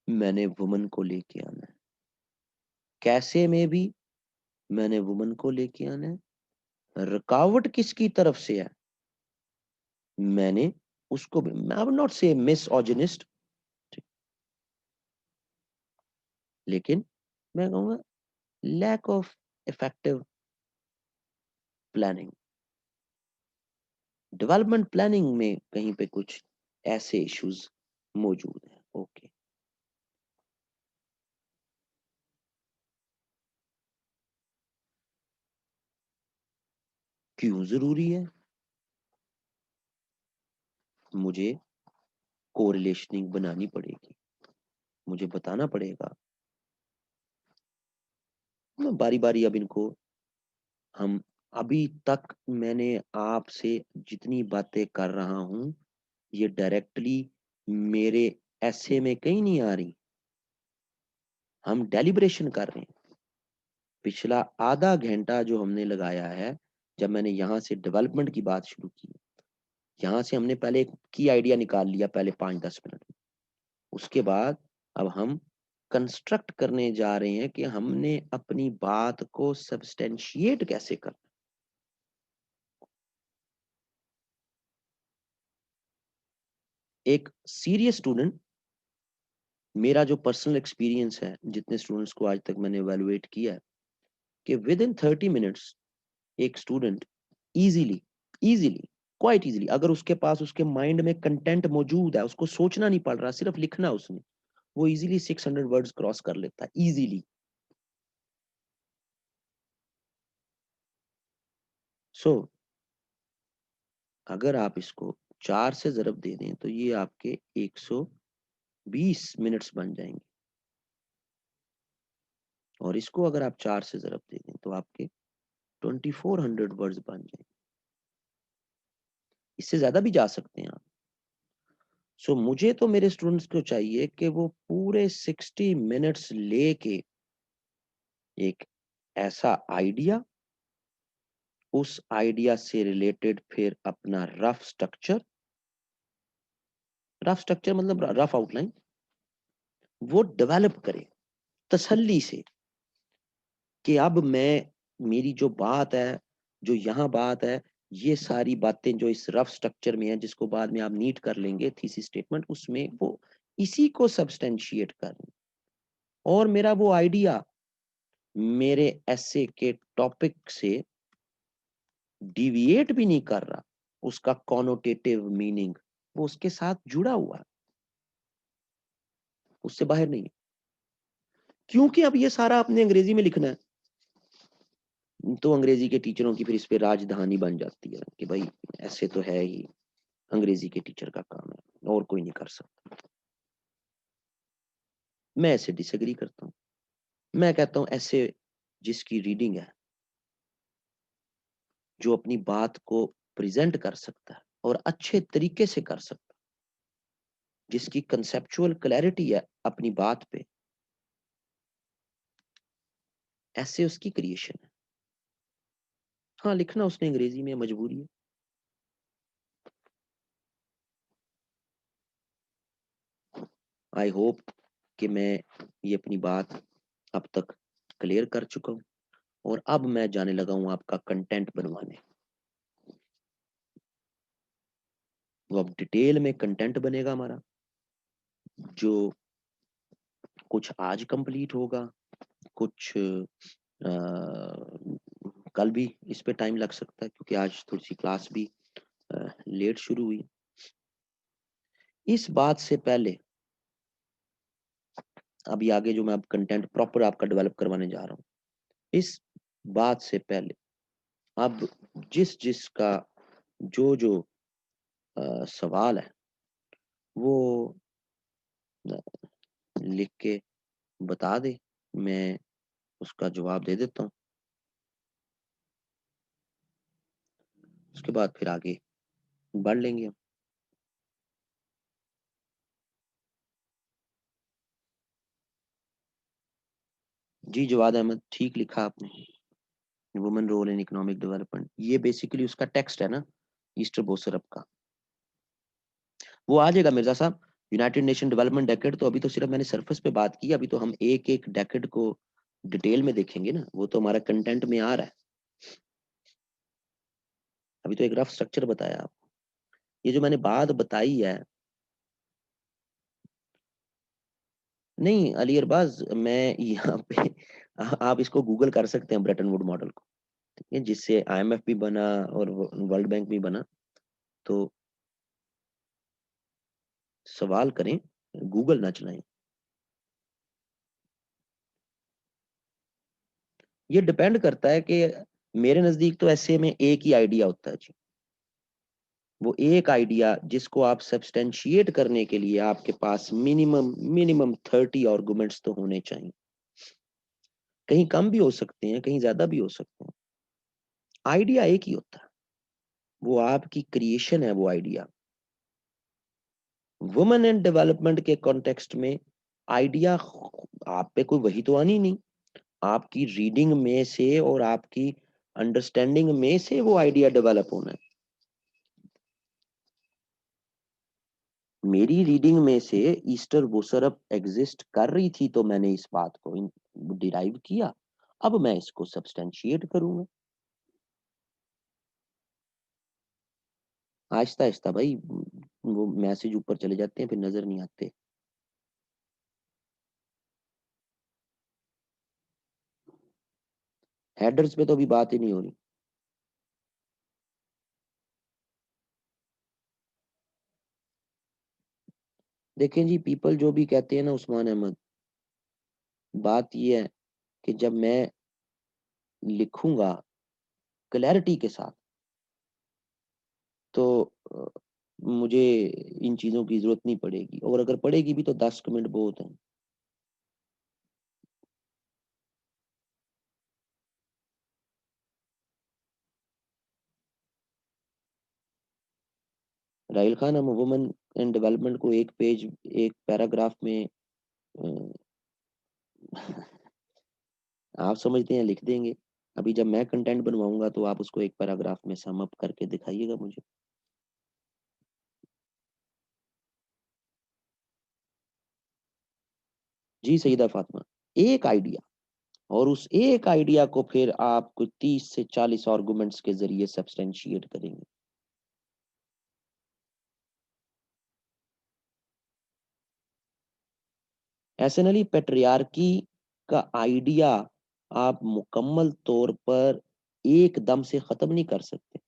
मैंने वुमन को लेके आना है, कैसे में भी मैंने वुमन को लेके आना है, रुकावट किसकी तरफ से है, मैंने उसको भी, आई विल नॉट से मिसओजिनिस्ट, लेकिन मैं कहूंगा lack of effective planning. Development planning में कहीं पे कुछ ऐसे इश्यूज मौजूद हैं। ओके, क्यों जरूरी है? मुझे कोरिलेशनिंग बनानी पड़ेगी, मुझे बताना पड़ेगा। मैं बारी बारी अब इनको, हम अभी तक मैंने आपसे जितनी बातें कर रहा हूं ये डायरेक्टली मेरे ऐसे में कहीं नहीं आ रही, हम डेलिब्रेशन कर रहे हैं। पिछला आधा घंटा जो हमने लगाया है, जब मैंने यहाँ से डेवलपमेंट की बात शुरू की, यहाँ से हमने पहले एक की आइडिया निकाल लिया पहले 5-10 मिनट में, उसके बाद अब हम कंस्ट्रक्ट करने जा रहे हैं कि हमने अपनी बात को सब्सटेंशिएट कैसे करना। एक सीरियस स्टूडेंट, मेरा जो पर्सनल एक्सपीरियंस है जितने स्टूडेंट्स को आज तक मैंने एवेलुएट किया है, कि विद इन 30 मिनट्स एक student easily, easily, quite easily, अगर उसके पास उसके माइंड में कंटेंट मौजूद है, उसको सोचना नहीं पड़ रहा, सिर्फ लिखना उसने, वो इजीली 600 वर्ड्स क्रॉस कर लेता है इजीली। सो अगर आप इसको 4 से ज़रब दे दें तो ये आपके 120 मिनट्स बन जाएंगे, और इसको अगर आप 4 से ज़रब दे दें तो आपके 2400 वर्ड्स बन जाएंगे। इससे ज्यादा भी जा सकते हैं आप। सो मुझे तो मेरे स्टूडेंट्स को चाहिए कि वो पूरे 60 मिनट्स लेके एक ऐसा आइडिया, उस आइडिया से रिलेटेड फिर अपना रफ स्ट्रक्चर मतलब रफ आउटलाइन, वो डेवलप करें तसल्ली से, कि अब मैं, मेरी जो बात है, जो यहाँ बात है, ये सारी बातें जो इस रफ स्ट्रक्चर में है, जिसको बाद में आप नीट कर लेंगे थीसिस स्टेटमेंट, उसमें वो इसी को सब्सटेंशिएट कर, और मेरा वो आइडिया मेरे एसे के टॉपिक से डिविएट भी नहीं कर रहा, उसका कॉनोटेटिव मीनिंग वो उसके साथ जुड़ा हुआ है, उससे बाहर नहीं है। क्योंकि अब ये सारा आपने अंग्रेजी में लिखना है, तो अंग्रेजी के टीचरों की फिर इस पे राजधानी बन जाती है कि भाई ऐसे तो है ही, अंग्रेजी के टीचर का काम है और कोई नहीं कर सकता। मैं ऐसे डिसएग्री करता हूँ। मैं कहता हूँ ऐसे जिसकी रीडिंग है, जो अपनी बात को प्रेजेंट कर सकता है और अच्छे तरीके से कर सकता है, जिसकी कंसेप्चुअल क्लैरिटी है अपनी बात पे, ऐसे उसकी क्रिएशन है। हाँ, लिखना उसने अंग्रेजी में मजबूरी है। आई होप कि मैं ये अपनी बात अब तक क्लियर कर चुका हूँ, और अब मैं जाने लगा हूँ आपका कंटेंट बनवाने। वो अब डिटेल में कंटेंट बनेगा हमारा, जो कुछ आज कंप्लीट होगा, कुछ कल भी इस पे टाइम लग सकता है, क्योंकि आज थोड़ी सी क्लास भी लेट शुरू हुई। इस बात से पहले, अभी आगे जो मैं अब कंटेंट प्रॉपर आपका डेवलप करवाने जा रहा हूँ, इस बात से पहले अब जिस जिसका जो जो सवाल है वो लिख के बता दे, मैं उसका जवाब दे देता हूँ। उसके बाद फिर आगे बढ़ लेंगे हम। जी जवाद अहमद, ठीक लिखा आपने। Women role in economic development, ये बेसिकली उसका टेक्स्ट है ना, ईस्टर बोसरप का। वो आ जाएगा मिर्जा साहब, यूनाइटेड नेशन डेवलपमेंट डेकेड। तो अभी तो सिर्फ मैंने सरफेस पे बात की, अभी तो हम एक एक डेकेड को डिटेल में देखेंगे ना, वो तो हमारा कंटेंट में आ रहा है। अभी तो एक रफ स्ट्रक्चर बताया आपको। ये जो मैंने बात बताई है, नहीं अली अरबाज, मैं यहाँ पे आप इसको गूगल कर सकते हैं, ब्रेटन वुड मॉडल को, ठीक है, जिससे आईएमएफ भी बना और वर्ल्ड बैंक भी बना। तो सवाल करें, गूगल ना चलाएं। ये डिपेंड करता है कि मेरे नजदीक तो ऐसे में एक ही आइडिया होता है जी। वो एक आइडिया जिसको आप सब्सटेंशिएट करने के लिए आपके पास मिनिमम मिनिमम 30 आर्गुमेंट्स तो होने चाहिए। कहीं कम भी हो सकते हैं, कहीं ज्यादा भी हो सकते हैं। आइडिया एक ही होता है, वो आपकी क्रिएशन है वो आइडिया। वुमेन एंड डेवलपमेंट के कॉन्टेक्स्ट में आइडिया आप पे कोई वही तो आनी नहीं, आपकी रीडिंग में से और आपकी अंडरस्टैंडिंग में से वो आइडिया डेवलप होना है। मेरी रीडिंग में से ईस्टर बुशरप एग्जिस्ट कर रही थी, तो मैंने इस बात को डिराइव किया। अब मैं इसको सब्सटेंशिएट करूंगा आहिस्ता आहिस्ता भाई। वो मैसेज ऊपर चले जाते हैं, फिर नजर नहीं आते। हेडर्स पे तो अभी बात ही नहीं हो रही। देखें जी, पीपल जो भी कहते हैं ना उस्मान अहमद, बात ये है कि जब मैं लिखूंगा क्लैरिटी के साथ, तो मुझे इन चीजों की जरूरत नहीं पड़ेगी, और अगर पड़ेगी भी तो 10 मिनट बहुत है। राहिल खान, हम वुमेन एंड डेवलपमेंट को एक पेज, एक पैराग्राफ में आप समझते हैं लिख देंगे। अभी जब मैं कंटेंट बनवाऊंगा तो आप उसको एक पैराग्राफ में सम अप करके दिखाइएगा मुझे। जी सईदा फातिमा, एक आइडिया, और उस एक आइडिया को फिर आप कुछ 30 से 40 आर्गुमेंट्स के जरिए सब्सटेंशिएट करेंगे। एसएनएली पेट्रियार्की का आइडिया आप मुकम्मल तौर पर एकदम से खत्म नहीं कर सकते।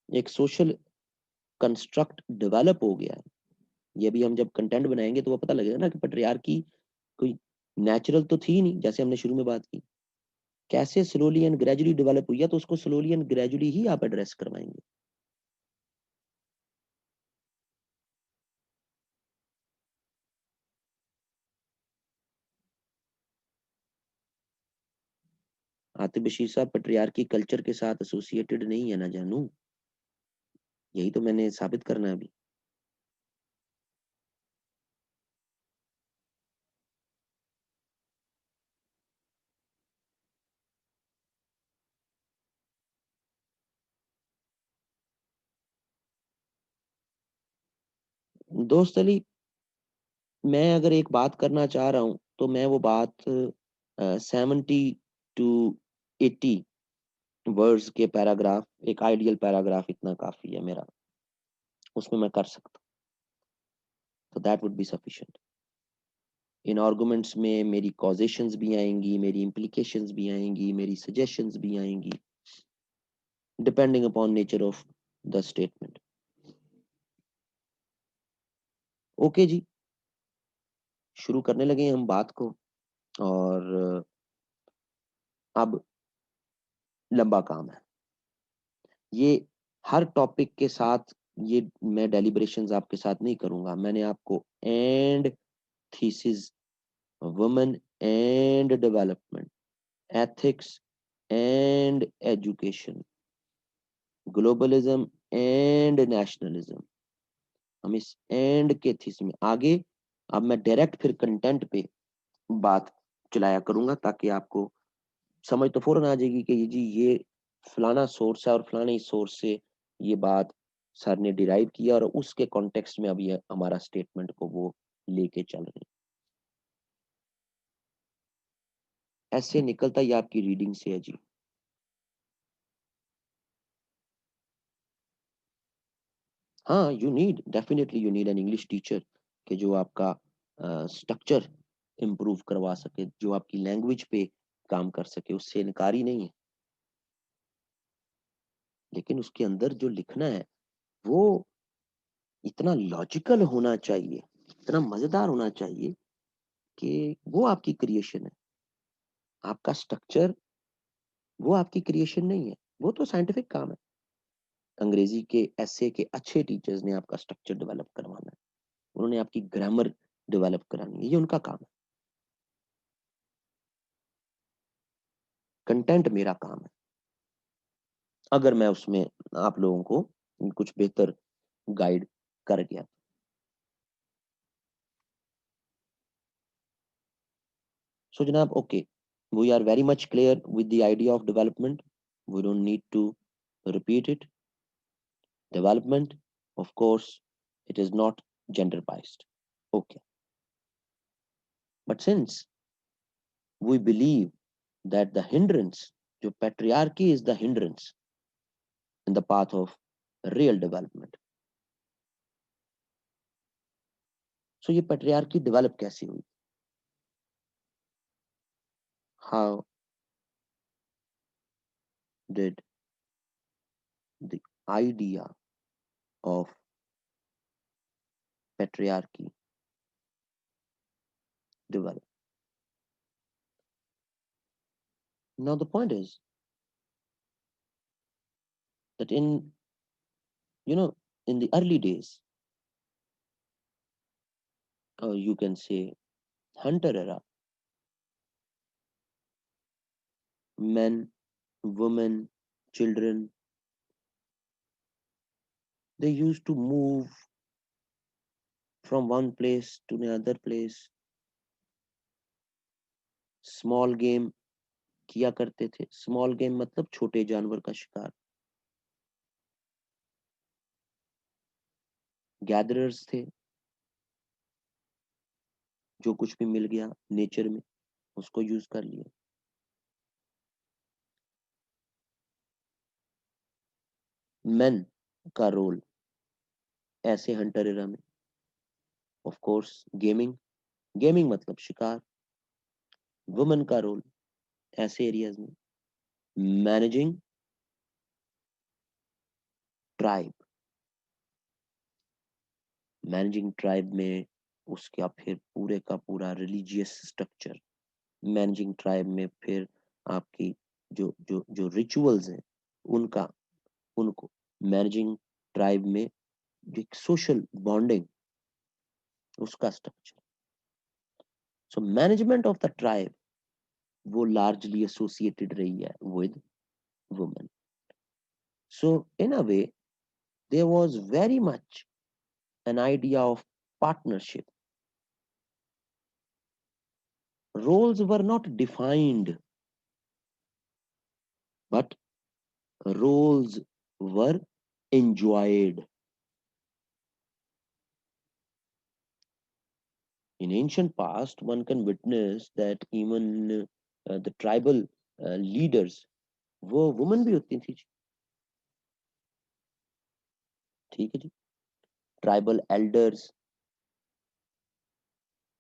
एक सोशल कंस्ट्रक्ट डेवलप हो गया है। ये भी हम जब कंटेंट बनाएंगे तो वो पता लगेगा ना कि पेट्रियार्की कोई नेचुरल तो थी नहीं, जैसे हमने शुरू में बात की। कैसे स्लोली एंड ग्रेजुअली डेवलप हुई है, तो उसको स्लोली एंड ग्रेजुअली ही आप एड्रेस करवाएंगे। आतिफ बशीर साहब, पेट्रियार्की कल्चर के साथ एसोसिएटेड नहीं है ना जानू, यही तो मैंने साबित करना है अभी। दोस्त अली, मैं अगर एक बात करना चाह रहा हूँ तो मैं वो बात 70 to 80 वर्ड्स के पैराग्राफ, एक आइडियल पैराग्राफ इतना काफी है मेरा, उसमें मैं कर सकता हूँ। तो that would be sufficient. In arguments में मेरी कॉजेशंस भी आएंगी, मेरी इम्प्लीकेशंस भी आएंगी, मेरी सजेशंस भी आएंगी, depending upon nature of the statement. Okay ji, शुरू करने लगे हम बात को। और अब लंबा काम है ये, हर टॉपिक के साथ ये मैं डेलिब्रेशंस आपके साथ नहीं करूंगा, मैंने आपको and thesis, women and development, ethics and education, globalism and nationalism, हम इस एंड के थीस में आगे, अब मैं डायरेक्ट फिर कंटेंट पे बात चलाया करूंगा ताकि आपको समझ तो फौरन आ जाएगी कि जी ये फलाना सोर्स है और फलाने सोर्स से ये बात सर ने डिराइव किया और उसके कॉन्टेक्स्ट में अब ये हमारा स्टेटमेंट को वो लेके चल रहे हैं। ऐसे निकलता ही आपकी रीडिंग से है जी। हाँ, you need, definitely you need an English teacher कि जो आपका स्ट्रक्चर इम्प्रूव करवा सके, जो आपकी लैंग्वेज पे काम कर सके, उससे इनकार ही नहीं है, लेकिन उसके अंदर जो लिखना है वो इतना लॉजिकल होना चाहिए, इतना मजेदार होना चाहिए कि वो आपकी क्रिएशन है। आपका स्ट्रक्चर वो आपकी क्रिएशन नहीं है, वो तो साइंटिफिक काम है। अंग्रेजी के एसे के अच्छे टीचर्स ने आपका स्ट्रक्चर डेवलप करवाना है, उन्होंने आपकी ग्रामर डेवलप करानी है, ये उनका काम है। कंटेंट मेरा काम है, अगर मैं उसमें आप लोगों को कुछ बेहतर गाइड कर गया। सो जनाब, okay, we are very much clear with the idea of development, we don't need to repeat it. Development, of course, it is not gender biased. Okay. But since we believe that the hindrance, जो patriarchy is the hindrance in the path of real development. So ये patriarchy develop कैसे हुई? How did the idea of patriarchy develop? Now the point is that in, you know, in the early days, or you can say hunter era, men, women, children, they used to move from one place to another place, small game किया करते थे। Small game मतलब छोटे जानवर का शिकार। Gatherers थे, जो कुछ भी मिल गया नेचर में उसको यूज कर लिया। मेन का रोल ऐसे हंटर एरा में, ऑफ कोर्स गेमिंग, गेमिंग मतलब शिकार। वुमेन का रोल ऐसे एरियाज में मैनेजिंग ट्राइब, मैनेजिंग ट्राइब में उसका फिर पूरे का पूरा रिलीजियस स्ट्रक्चर, मैनेजिंग ट्राइब में फिर आपकी जो जो जो रिचुअल्स हैं उनका, उनको मैनेजिंग ट्राइब में जो एक सोशल बॉन्डिंग उसका structure. So management of the tribe वो लार्जली एसोसिएटेड रही है with women. So in a way there was very much an idea of partnership. Roles were not defined, but roles were enjoyed. In ancient past, one can witness that even the tribal leaders वो women भी होती थी। ठीक है जी। Tribal elders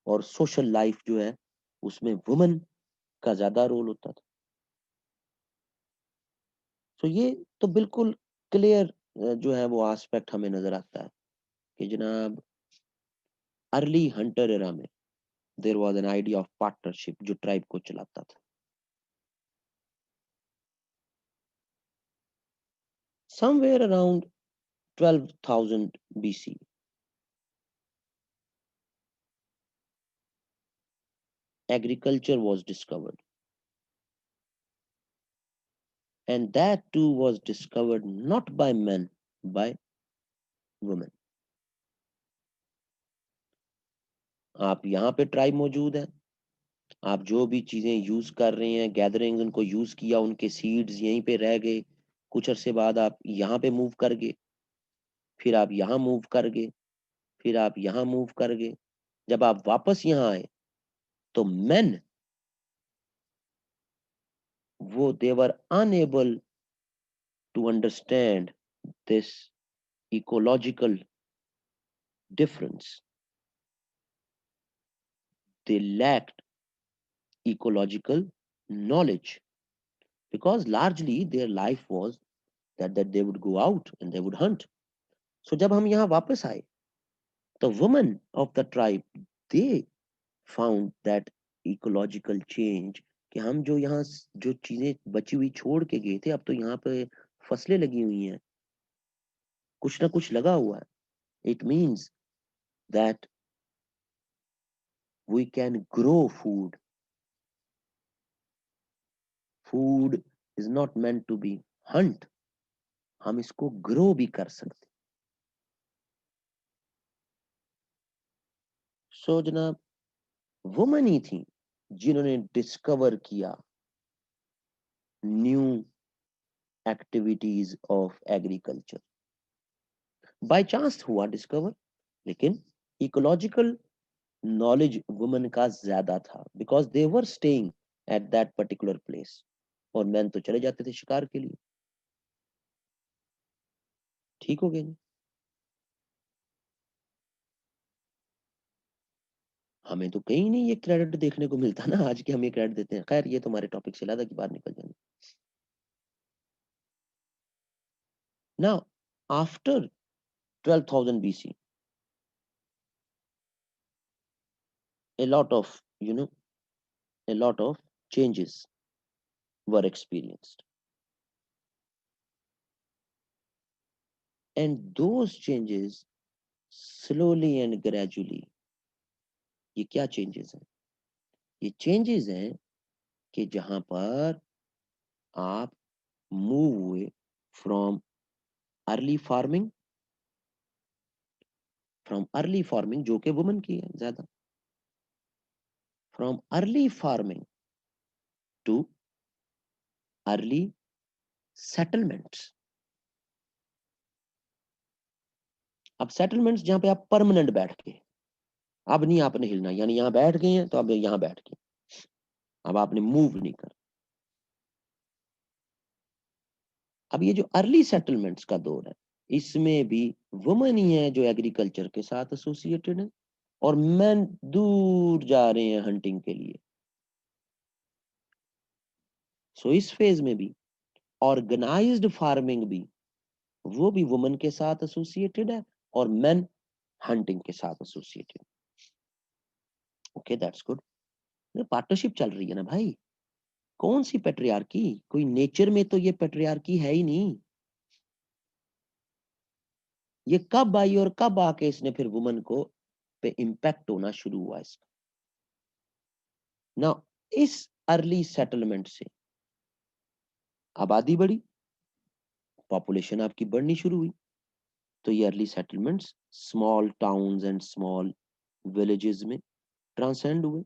और social life जो है उसमें वुमेन का ज्यादा रोल होता था। तो ये तो बिल्कुल क्लियर जो है वो एस्पेक्ट हमें नजर आता है कि जनाब अर्ली हंटर एरा में there was an idea of partnership जो ट्राइब को चलाता था। Somewhere around 12,000 BC. Agriculture was discovered, and that too was discovered not by men, by women. आप यहाँ पे ट्राइब मौजूद है, आप जो भी चीजें यूज कर रहे हैं, गैदरिंग उनको यूज किया, उनके सीड्स यहीं पे रह गए, कुछ अरसे बाद आप यहाँ पे मूव कर गए, फिर आप यहाँ मूव कर गए, फिर आप यहाँ मूव कर गए। जब आप वापस यहाँ आए तो मेन, वो they were unable to understand this ecological difference. They lacked ecological knowledge because largely their life was that they would go out and they would hunt. So जब हम यहाँ वापस आए, the women of the tribe, they found that ecological change, कि हम जो यहाँ जो चीजें बची हुई छोड़ के गए थे, अब तो यहाँ पे फसलें लगी हुई हैं, कुछ ना कुछ लगा हुआ है. It means that we can grow food. Food is not meant to be hunt. हम इसको ग्रो भी कर सकते. सो जनाब, वुमन ही थी जिन्होंने डिस्कवर किया new activities of agriculture. By chance हुआ डिस्कवर, लेकिन इकोलॉजिकल नॉलेज वुमन का ज्यादा था because they were staying at that particular place, और मैन तो चले जाते थे शिकार के लिए. ठीक हो गया. हमें तो कहीं नहीं ये क्रेडिट देखने को मिलता ना, आज के हम ये क्रेडिट देते हैं. खैर, ये तो हमारे टॉपिक से ज्यादा की बाहर निकल जाएंगे. Now after 12,000 BC, a lot of, a lot of changes were experienced, and those changes slowly and gradually. ये क्या changes हैं? ये changes हैं कि जहां पर आप move हुए from early farming, जो कि वुमन की है ज्यादा, from early farming to early settlements. अब सेटलमेंट्स जहां पे आप परमानेंट बैठ के, अब नहीं आपने हिलना, यानी यहाँ बैठ गए हैं तो अब यहाँ बैठ गए, अब आपने मूव नहीं कर. अब ये जो अर्ली सेटलमेंट्स का दौर है, इसमें भी वुमन ही है जो एग्रीकल्चर के साथ एसोसिएटेड है, और मैन दूर जा रहे हैं हंटिंग के लिए. सो इस फेज में भी ऑर्गेनाइज्ड फार्मिंग भी, वो भी वुमन के साथ एसोसिएटेड है, और मैन हंटिंग के साथ associated. Okay, that's good. Partnership चल रही है ना भाई. कौन सी पेट्रियार्की? कोई नेचर में तो ये पेट्रियार्की है ही नहीं. ये कब आई और कब आके इसने फिर वुमन को पे इम्पैक्ट होना शुरू हुआ इसका? ना, इस अर्ली सेटलमेंट से आबादी बढ़ी, पॉपुलेशन आपकी बढ़नी शुरू हुई, तो ये early settlements small towns and small villages में ट्रांसेंड हुए.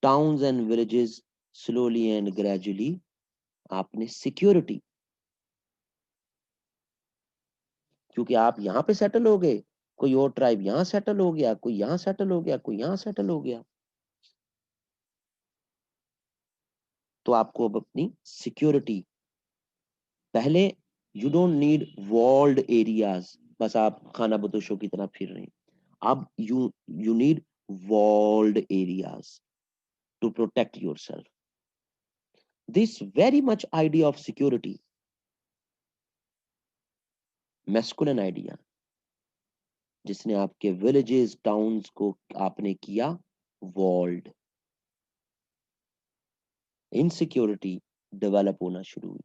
Towns and villages slowly and gradually आपने सिक्योरिटी, क्योंकि आप यहाँ पे सेटल हो गए, कोई और ट्राइब यहाँ सेटल हो गया, कोई यहाँ सेटल हो गया, कोई यहाँ सेटल हो गया, तो आपको अब अपनी सिक्योरिटी, पहले you don't need walled areas, बस आप खाना बदोशों की तरह फिर रहे हैं. अब you need walled areas to protect yourself. This very much idea of security, masculine idea, जिसने आपके विलेजेस टाउन्स को आपने किया वॉल्ड, इनसिक्योरिटी डेवलप होना शुरू हुई.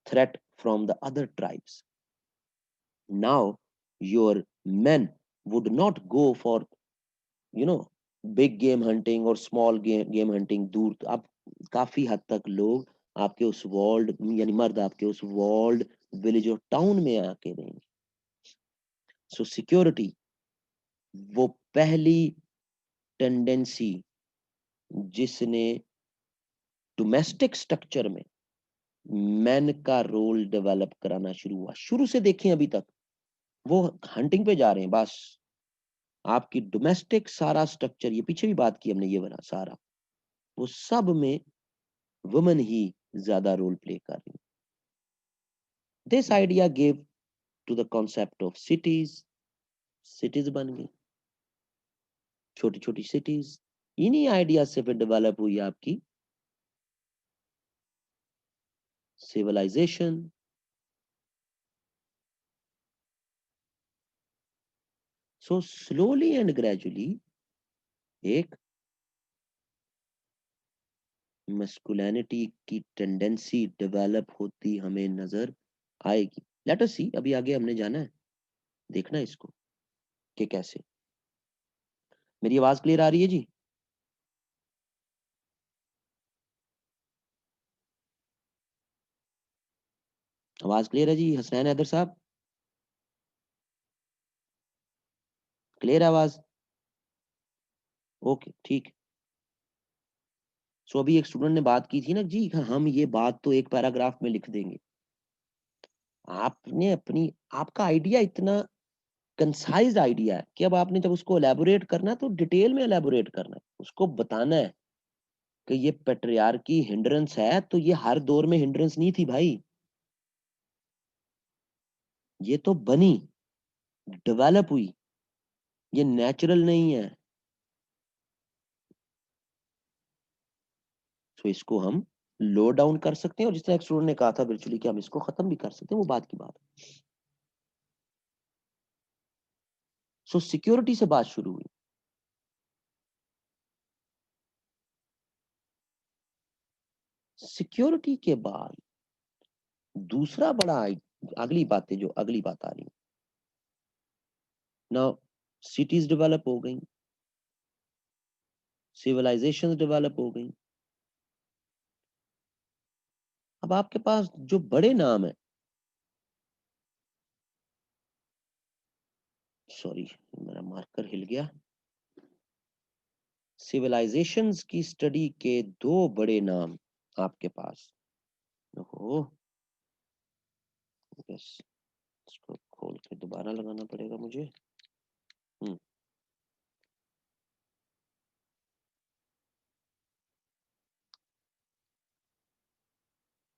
threat from the other tribes. Now your men would not go for, you know, big game hunting और small game hunting. दूर अब काफी हद तक लोग आपके उस वॉल्ड, यानी मर्द आपके उस वॉल्ड विलेज और टाउन में आके रहेंगे. सो सिक्योरिटी वो पहली टेंडेंसी जिसने डोमेस्टिक स्ट्रक्चर में मैन का रोल डेवलप कराना शुरू हुआ. शुरू से देखें अभी तक वो हंटिंग पे जा रहे हैं बस. आपकी डोमेस्टिक सारा स्ट्रक्चर, ये पीछे भी बात की हमने, ये वाला सारा, वो सब में वुमेन ही ज्यादा रोल प्ले कर रही. This idea give to the concept of cities. Cities बन गई, छोटी छोटी सिटीज. इन्हीं आइडिया से फिर डेवलप हुई आपकी civilization. So slowly and gradually एक मस्कुलिनिटी की टेंडेंसी डेवलप होती हमें नजर आएगी. लेट अस सी, अभी आगे हमने जाना है, देखना है इसको कि कैसे. मेरी आवाज क्लियर आ रही है जी? आवाज क्लियर है जी? हसनैन हैदर साहब, क्लियर है आवाज? ओके ठीक. सो अभी एक स्टूडेंट ने बात की थी ना जी, हम ये बात तो एक पैराग्राफ में लिख देंगे. आपने अपनी, आपका आइडिया इतना कंसाइज आइडिया है कि अब आपने जब उसको एलैबोरेट करना है तो डिटेल में एलैबोरेट करना है, उसको बताना है कि ये पेट्रियार्की हिंड्रेंस है, तो ये हर दौर में हिंड्रेंस नहीं थी भाई, ये तो बनी, डेवलप हुई, ये नेचुरल नहीं है. तो इसको हम लो डाउन कर सकते हैं, और जिस तरह एक स्टूडेंट ने कहा था virtually कि हम इसको खत्म भी कर सकते हैं, वो बात की बात है. सो सिक्योरिटी से बात शुरू हुई. सिक्योरिटी के बाद दूसरा बड़ा अगली बातें, जो अगली बात आ रही है ना, सिटीज डेवलप हो गई, सिविलाइजेशन डेवलप हो गई. अब आपके पास जो बड़े नाम है, सॉरी मेरा मार्कर हिल गया, सिविलाइजेशंस की स्टडी के दो बड़े नाम आपके पास. ओहो, यस, इसको खोल के दोबारा लगाना पड़ेगा मुझे. हम्म,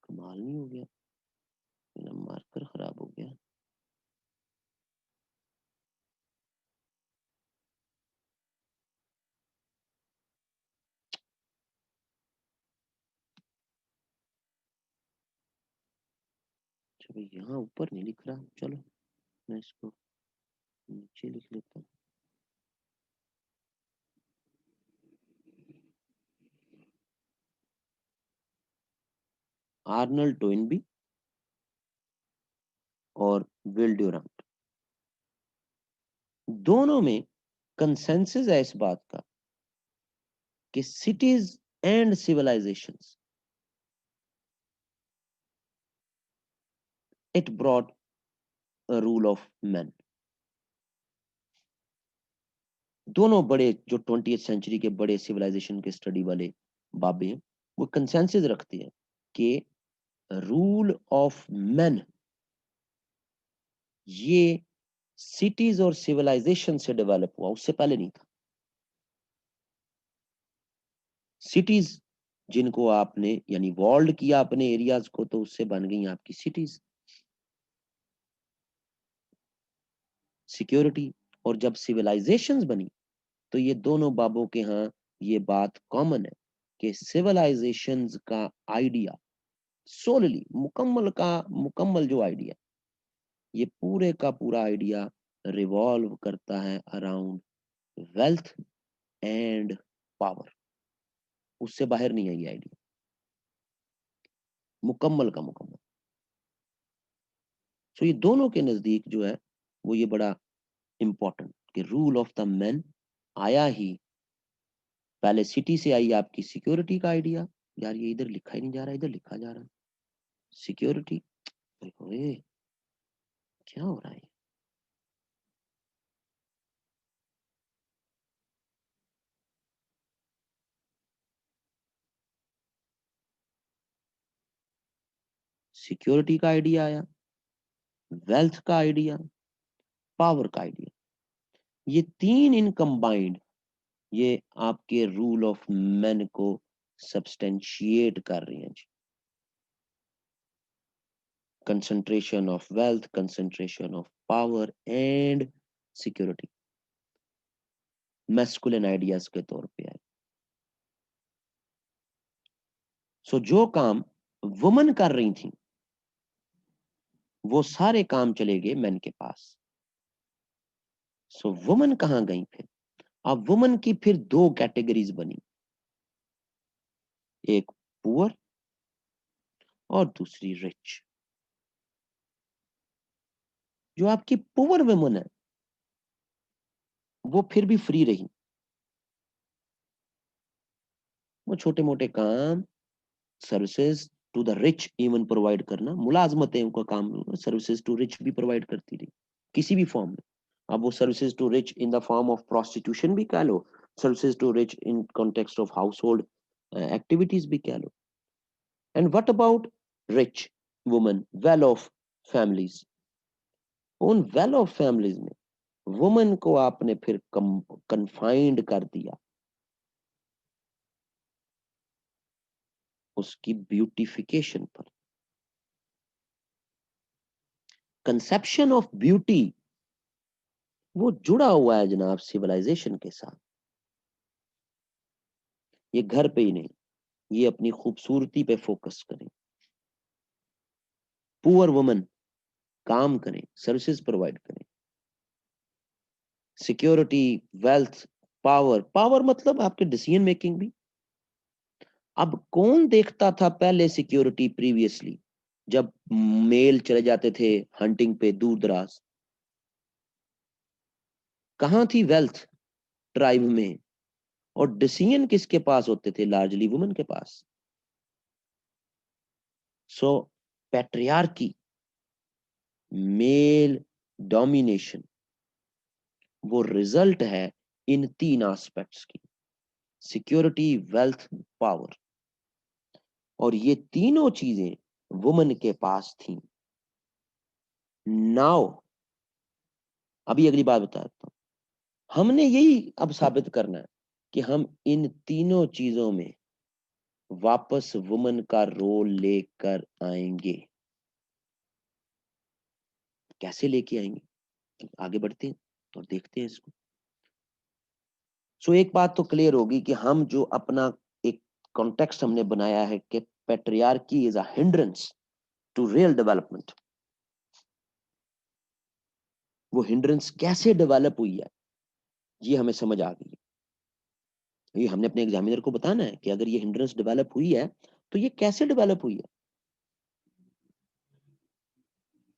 कमाल नहीं हो गया, मेरा मार्कर खराब हो गया. चलो यहाँ ऊपर नहीं लिख रहा, चलो मैं इसको नीचे लिख लेता हूँ. आर्नल्ड टोइनबी और विल ड्यूरांट, दोनों में कंसेंसस है इस बात का कि cities and civilizations, it brought a rule of man. दोनों बड़े जो 20th सेंचुरी के बड़े सिविलाइजेशन के स्टडी वाले बाबे हैं, वो कंसेंसस रखते हैं कि रूल ऑफ मैन ये सिटीज और सिविलाइजेशन से डेवलप हुआ, उससे पहले नहीं था. सिटीज जिनको आपने यानी वॉल्ड किया अपने एरियाज को, तो उससे बन गई आपकी सिटीज. सिक्योरिटी, और जब सिविलाइजेशंस बनी तो ये दोनों बाबों के यहाँ ये बात कॉमन है कि सिविलाइजेशंस का आइडिया सोलली मुकम्मल जो आइडिया, ये पूरे का पूरा आइडिया रिवॉल्व करता है अराउंड वेल्थ एंड पावर. उससे बाहर नहीं है ये आइडिया, मुकम्मल का मुकम्मल. सो ये दोनों के नजदीक जो है वो ये बड़ा इंपॉर्टेंट कि रूल ऑफ द मैन आया ही, पहले सिटी से आई आपकी सिक्योरिटी का आइडिया। यार ये इधर लिखा ही नहीं जा रहा, इधर लिखा जा रहा है सिक्योरिटी। ओए क्या हो रहा है? सिक्योरिटी का आइडिया आया, वेल्थ का आइडिया, पावर का आइडिया, ये तीन इन कंबाइंड ये आपके रूल ऑफ मैन को सब्सटेंशिएट कर रही हैं जी। Concentration of wealth, concentration of power and security masculine ideas के तौर पे आए। सो जो काम वुमन कर रही थी वो सारे काम चले गए मैन के पास। सो वुमन कहां गई फिर? अब वुमन की फिर दो कैटेगरीज बनी, एक पुअर और दूसरी रिच। जो आपकी पुअर वुमन है वो फिर भी फ्री रही, वो छोटे मोटे काम, services to the rich even provide करना, मुलाजमतें उनका काम, सर्विसेज टू रिच भी प्रोवाइड करती रही किसी भी फॉर्म में। अब वो services to rich in the form of prostitution भी कह लो, services to rich in context of household activities भी कह लो। And what about rich woman, well off families? उन वेल ऑफ फैमिलीज में वुमन को आपने फिर कन्फाइंड कर दिया उसकी ब्यूटिफिकेशन पर। कंसेप्शन ऑफ ब्यूटी वो जुड़ा हुआ है जनाब सिविलाइजेशन के साथ। ये घर पे ही नहीं, ये अपनी खूबसूरती पे फोकस करें। पुअर वुमन काम करें, सर्विसेज प्रोवाइड करें, सिक्योरिटी, वेल्थ, पावर। पावर मतलब आपके डिसीजन मेकिंग भी। अब कौन देखता था पहले सिक्योरिटी प्रीवियसली, जब मेल चले जाते थे हंटिंग पे दूर दराज? कहां थी वेल्थ ट्राइब में? और डिसीजन किसके पास होते थे? लार्जली वुमन के पास। सो पैट्रियार्की, मेल डोमिनेशन, वो रिजल्ट है इन तीन एस्पेक्ट्स की, सिक्योरिटी, वेल्थ, पावर। और ये तीनों चीजें वुमन के पास थी। नाउ अभी अगली बात बताता हूं। हमने यही अब साबित करना है कि हम इन तीनों चीजों में वापस वुमन का रोल लेकर आएंगे। कैसे लेके आएंगे, आगे बढ़ते हैं और देखते हैं इसको। सो एक बात तो क्लियर होगी कि हम जो अपना एक कॉन्टेक्स्ट हमने बनाया है कि patriarchy is a hindrance to real development, वो हिंड्रेंस कैसे डेवलप हुई है ये हमें समझ आ गई है। ये हमने अपने एग्जामिनर को बताना है कि अगर ये हिंड्रेंस डेवलप हुई है तो ये कैसे डेवलप हुई है।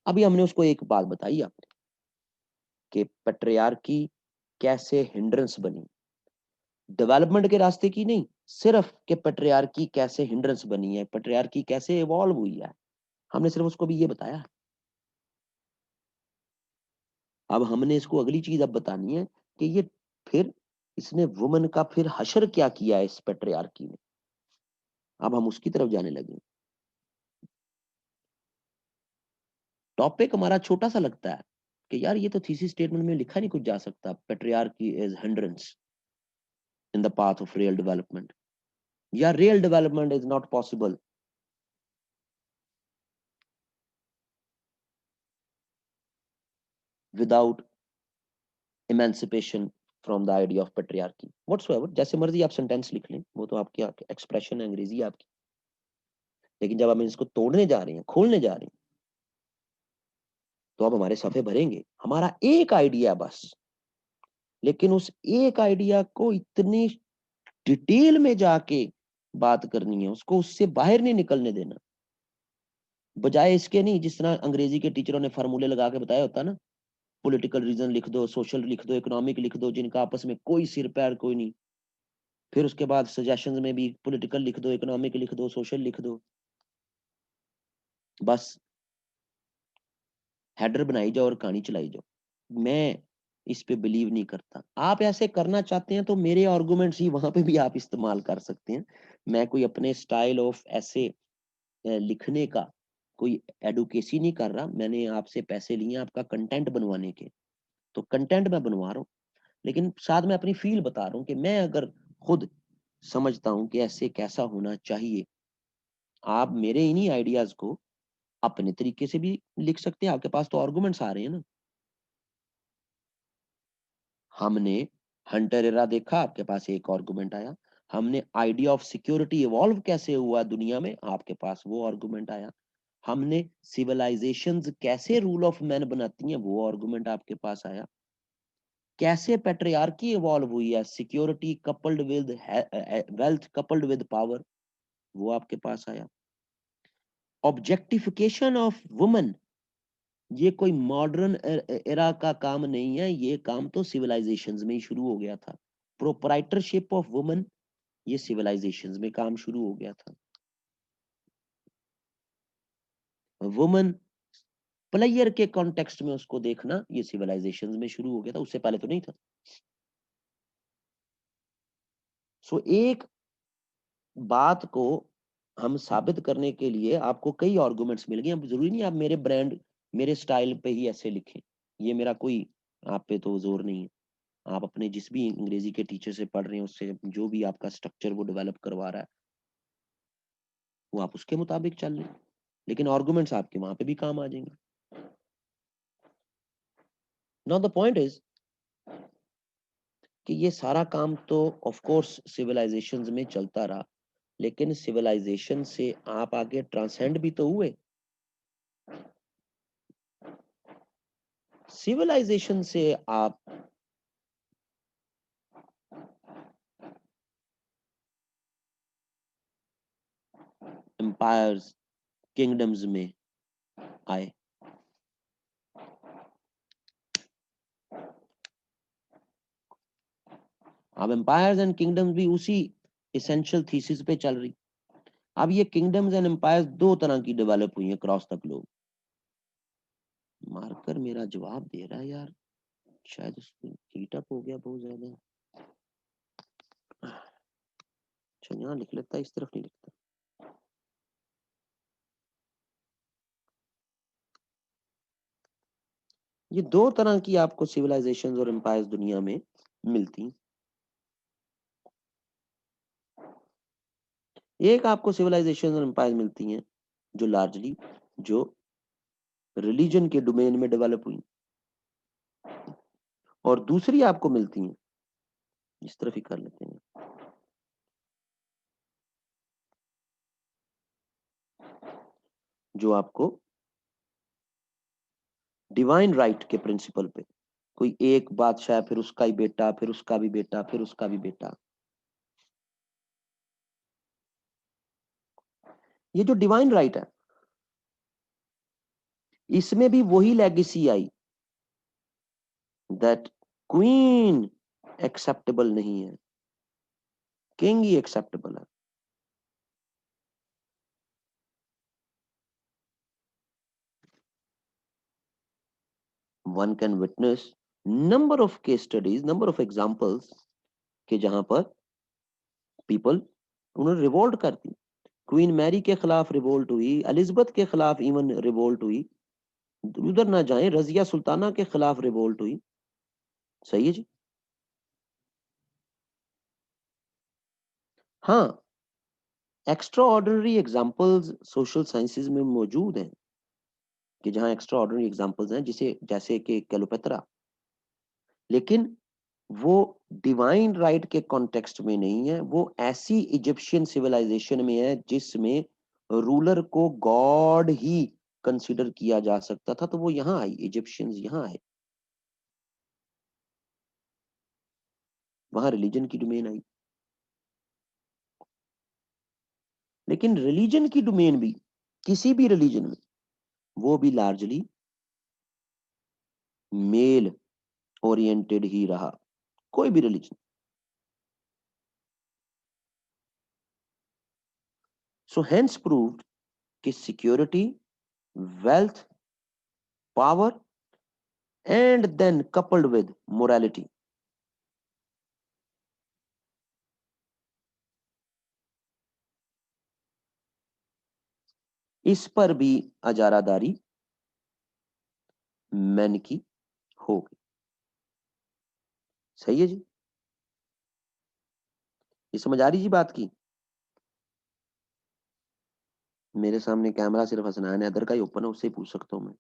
अभी हमने उसको एक बात बताई आपने कि पेट्रियार्की कैसे हिंड्रेंस बनी, डेवलपमेंट के रास्ते की नहीं, सिर्फ कि पेट्रियार्की कैसे हिंड्रेंस बनी है, पेट्रियार्की कैसे इवॉल्व हुई है, हमने सिर्फ उसको भी ये बताया। अब हमने इसको अगली चीज अब बतानी है कि ये फिर इसने वुमन का फिर हशर क्या किया है इस पेट्रियार्की ने। अब हम उसकी तरफ जाने लगे। टॉपिक हमारा छोटा सा लगता है कि यार ये तो थीसिस स्टेटमेंट में लिखा नहीं कुछ जा सकता, patriarchy is hindrance in the path of real development, या real development is not possible without emancipation from the idea of patriarchy whatsoever. जैसे मर्जी आप सेंटेंस लिख लें, वो तो आपकी एक्सप्रेशन है, अंग्रेजी आपकी। लेकिन जब हम इसको तोड़ने जा रहे हैं, खोलने जा रहे हैं, तो अब हमारे सफ़े भरेंगे। हमारा एक आइडिया बस, लेकिन उस एक आइडिया को इतनी डिटेल में जाके बात करनी है, उसको उससे बाहर नहीं निकलने देना। बजाय इसके नहीं, जिस तरह अंग्रेजी के टीचरों ने फार्मूले लगा के बताया होता ना, पॉलिटिकल रीजन लिख दो, सोशल लिख दो, इकोनॉमिक लिख दो, जिनका आपस में कोई सिर पैर कोई नहीं। फिर उसके बाद सजेशंस में भी पॉलिटिकल लिख दो, इकोनॉमिक लिख दो, सोशल लिख दो, बस हेडर बनाई जाओ और कहानी चलाई जाओ। मैं इस पे बिलीव नहीं करता। आप ऐसे करना चाहते हैं तो मेरे आर्गुमेंट्स ही वहां पे भी आप इस्तेमाल कर सकते हैं। मैं कोई अपने स्टाइल ऑफ ऐसे लिखने का कोई एडुकेसी नहीं कर रहा। मैंने आपसे पैसे लिए आपका कंटेंट बनवाने के, तो कंटेंट मैं बनवा रहा हूँ, लेकिन साथ में अपनी फील बता रहा हूँ कि मैं अगर खुद समझता हूँ कि ऐसे कैसा होना चाहिए। आप मेरे इन्हीं आइडियाज को अपने तरीके से भी लिख सकते हैं। आपके पास तो आर्गुमेंट्स आ रहे हैं ना। हमने हंटर एरा देखा, आपके पास एक आर्गुमेंट आया। हमने आइडिया ऑफ सिक्योरिटी इवॉल्व कैसे हुआ दुनिया में, आपके पास वो आर्गुमेंट आया। हमने सिविलाइजेशंस कैसे रूल ऑफ मैन बनाती हैं, वो आर्गुमेंट आपके पास आया। कैसे पैट्रियार्की इवॉल्व हुई है, security coupled with wealth coupled with power, वो आपके पास आया। ऑब्जेक्टिफिकेशन ऑफ वुमेन, ये कोई मॉडर्न एरा का काम नहीं है, ये काम तो सिविलाइजेशंस में ही शुरू हो गया था। प्रोप्राइटरशिप ऑफ वुमेन, ये सिविलाइजेशंस में काम शुरू हो गया था। वुमेन प्लेयर के कॉन्टेक्स्ट में उसको देखना, ये सिविलाइजेशंस में शुरू हो गया था, उससे पहले तो नहीं था। सो एक बात को हम साबित करने के लिए आपको कई आर्गुमेंट्स मिल गए। अब जरूरी नहीं आप मेरे ब्रांड, मेरे स्टाइल पे ही ऐसे लिखें, ये मेरा कोई आप पे तो जोर नहीं है। आप अपने जिस भी अंग्रेजी के टीचर से पढ़ रहे हैं, उससे जो भी आपका स्ट्रक्चर वो डेवलप करवा रहा है, वो आप उसके मुताबिक चल लें, लेकिन आर्गुमेंट्स आपके वहां पे भी काम आ जाएंगे। नाउ द पॉइंट इज कि ये सारा काम तो ऑफ कोर्स सिविलाइजेशंस में चलता रहा, लेकिन सिविलाइजेशन से आप आगे ट्रांसेंड भी तो हुए। सिविलाइजेशन से आप एम्पायर्स, किंगडम्स में आए। अब एम्पायर्स एंड किंगडम्स भी उसी इसेंशियल थीसिस पे चल रही। अब ये किंगडम्स एंड एम्पायर्स दो तरह की डेवलप हुई है क्रॉस द ग्लोब। मार्कर मेरा जवाब दे रहा है यार, शायद उसको हीट अप हो गया बहुत ज्यादा। अच्छा यहाँ लिख लेता, इस तरफ नहीं लिखता। ये दो तरह की आपको सिविलाइजेशंस और एम्पायर्स दुनिया में मिलती। एक आपको सिविलाइजेशन और एम्पायर मिलती हैं जो लार्जली जो रिलीजन के डोमेन में डेवलप हुई, और दूसरी आपको मिलती हैं, इस तरफ ही कर लेते हैं, जो आपको डिवाइन राइट के प्रिंसिपल पे, कोई एक बादशाह, फिर उसका ही बेटा, फिर उसका भी बेटा, फिर उसका भी बेटा। ये जो डिवाइन राइट है, इसमें भी वही legacy I, that queen acceptable नहीं है, किंग ही एक्सेप्टेबल है। One can witness number of case studies, number of examples के जहां पर पीपल उन्होंने रिवोल्ट कर दी। क्वीन मैरी के खिलाफ रिवोल्ट हुई, एलिजाबेथ के खिलाफ इवन रिवोल्ट हुई, उधर ना जाए रजिया सुल्ताना के खिलाफ रिवोल्ट हुई। सही है जी। हाँ, extra ordinary examples social sciences में मौजूद हैं, कि जहां एक्स्ट्रा ऑर्डिनरी एग्जाम्पल्स हैं, जिसे जैसे कि कैलोपेत्रा, लेकिन वो डिवाइन राइट के कॉन्टेक्स्ट में नहीं है। वो ऐसी इजिप्शियन सिविलाइजेशन में है जिसमें रूलर को गॉड ही कंसिडर किया जा सकता था, तो वो यहाँ आई, इजिप्शियंस यहाँ आए, वहां रिलीजन की डोमेन आई। लेकिन रिलीजन की डोमेन भी, किसी भी रिलीजन में वो भी लार्जली मेल ओरिएंटेड ही रहा, कोई भी रिलीजन। सो हेंस प्रूव्ड कि security, wealth, power and then coupled with morality, इस पर भी अजारादारी मैन की हो गई। सही है जी, ये समझ आ रही जी बात की। मेरे सामने कैमरा सिर्फ हसनैन हैदर का ही ओपन है, उससे ही पूछ सकता हूं मैं।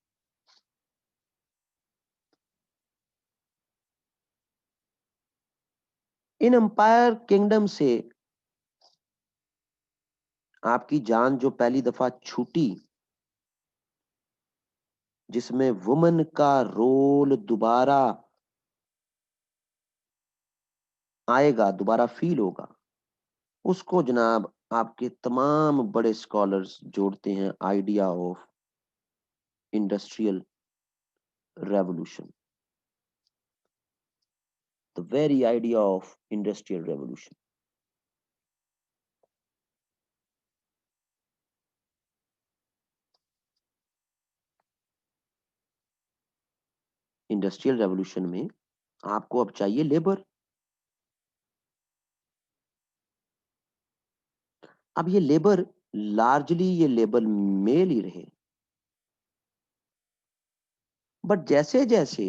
इन एम्पायर किंगडम से आपकी जान जो पहली दफा छूटी, जिसमें वुमन का रोल दोबारा आएगा, दोबारा फील होगा, उसको जनाब आपके तमाम बड़े स्कॉलर्स जोड़ते हैं idea of industrial revolution, the very idea of industrial revolution. Industrial revolution में आपको अब चाहिए लेबर। अब ये लेबर, लार्जली ये लेबर मेल ही रहे, बट जैसे जैसे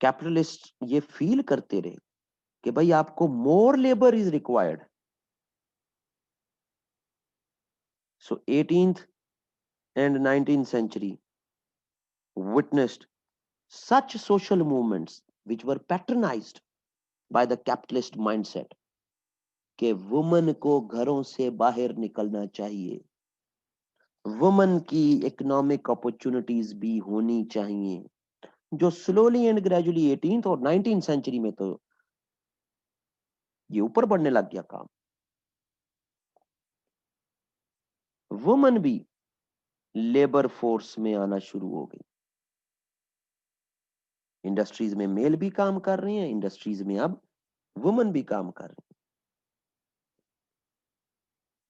कैपिटलिस्ट ये फील करते रहे कि भाई आपको more labour is required, so 18th and 19th century witnessed such social movements which were patronized by the capitalist mindset कि वुमन को घरों से बाहर निकलना चाहिए, वुमन की इकोनॉमिक अपॉर्चुनिटीज भी होनी चाहिए, जो स्लोली एंड ग्रेजुअली 18th और 19th सेंचुरी में तो ये ऊपर बढ़ने लग गया काम। वुमन भी लेबर फोर्स में आना शुरू हो गई, इंडस्ट्रीज में मेल भी काम कर रहे हैं, इंडस्ट्रीज में अब वुमन भी काम कर रही है।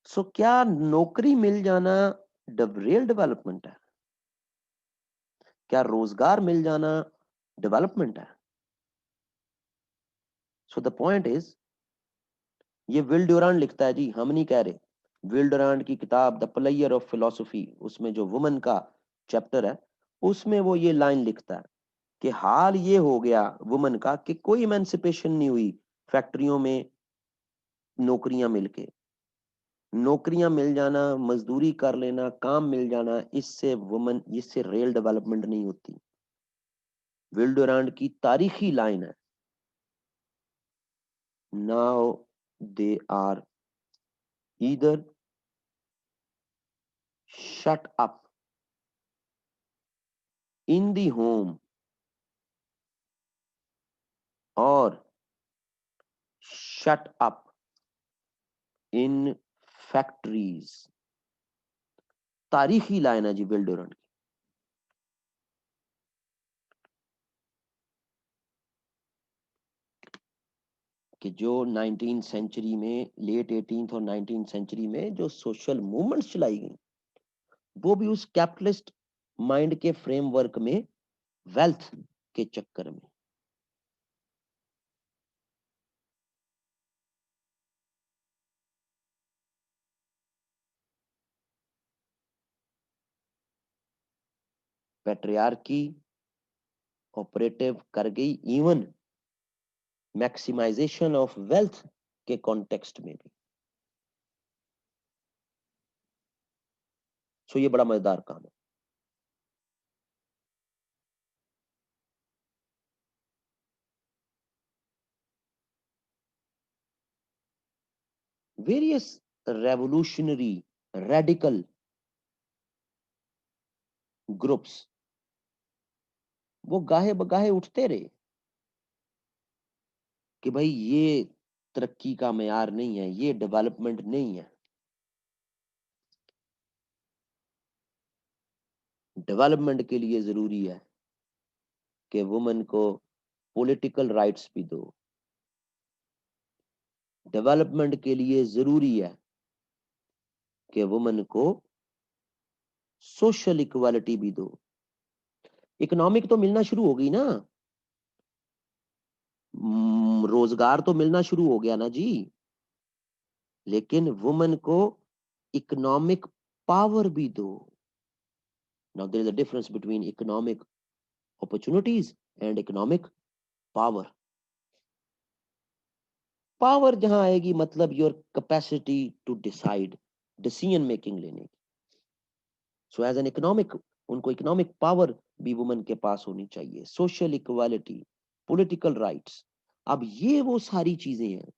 सो क्या नौकरी मिल जाना रियल डेवलपमेंट है? क्या रोजगार मिल जाना डेवलपमेंट है? सो द पॉइंट इज, ये विल ड्यूरांट लिखता है जी, हम नहीं कह रहे। विल ड्यूरांट की किताब द प्लेयर ऑफ फिलोसफी, उसमें जो वुमन का चैप्टर है, उसमें वो ये लाइन लिखता है कि हाल ये हो गया वुमन का कि कोई इमेंसिपेशन नहीं हुई फैक्ट्रियों में नौकरियां मिलके, नौकरियां मिल जाना, मजदूरी कर लेना, काम मिल जाना, इससे वुमन, इससे रियल डेवलपमेंट नहीं होती। विल ड्यूरांट की तारीखी लाइन है, now they are either shut up in the home or shut up in factories। तारीखी लाइन है जी विल ड्यूरेंट की, कि जो 19th सेंचुरी में, लेट 18th और 19th सेंचुरी में जो सोशल मूवमेंट्स चलाई गई, वो भी उस कैपिटलिस्ट माइंड के फ्रेमवर्क में, वेल्थ के चक्कर में। पैट्रियार्की ऑपरेटिव कर गई इवन मैक्सिमाइजेशन ऑफ वेल्थ के कॉन्टेक्स्ट में भी। सो ये बड़ा मजेदार काम है। वेरियस रेवोल्यूशनरी रेडिकल ग्रुप्स वो गाहे बगाहे उठते रहे कि भाई ये तरक्की का मेयार नहीं है, ये डेवलपमेंट नहीं है। डेवलपमेंट के लिए जरूरी है कि वुमेन को पॉलिटिकल राइट्स भी दो। डेवलपमेंट के लिए जरूरी है कि वुमेन को सोशल इक्वालिटी भी दो। इकोनॉमिक तो मिलना शुरू हो गई ना, रोजगार तो मिलना शुरू हो गया ना जी, लेकिन वुमेन को इकोनॉमिक पावर भी दो। Now there is a difference between economic opportunities and economic power. Power जहां आएगी मतलब your capacity to decide, decision making लेने की। सो एज एन इकोनॉमिक, उनको इकोनॉमिक पावर भी वुमेन के पास होनी चाहिए, सोशल इक्वालिटी, पॉलिटिकल राइट्स। अब ये वो सारी चीजें हैं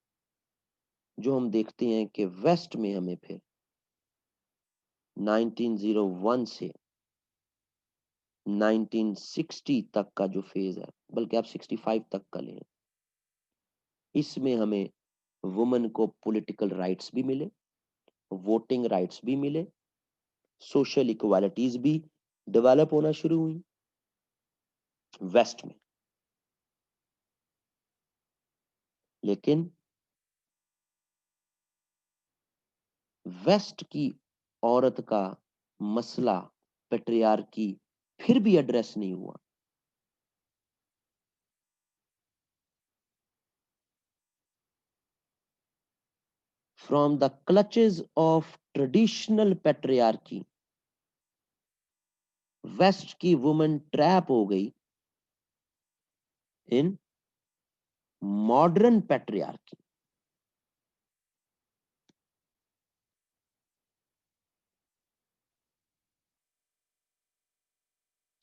जो हम देखते हैं कि वेस्ट में हमें फिर 1901 से 1960 तक का जो फेज है, बल्कि आप 65 तक का लें, इसमें हमें वुमेन को पॉलिटिकल राइट्स भी मिले, वोटिंग राइट्स भी मिले, सोशल इक्वालिटीज भी डेवलप होना शुरू हुई वेस्ट में। लेकिन वेस्ट की औरत का मसला, पेट्रियार्की, फिर भी एड्रेस नहीं हुआ। From the clutches of traditional patriarchy, west की वुमन ट्रैप हो गई इन मॉडर्न पेट्रियार्की।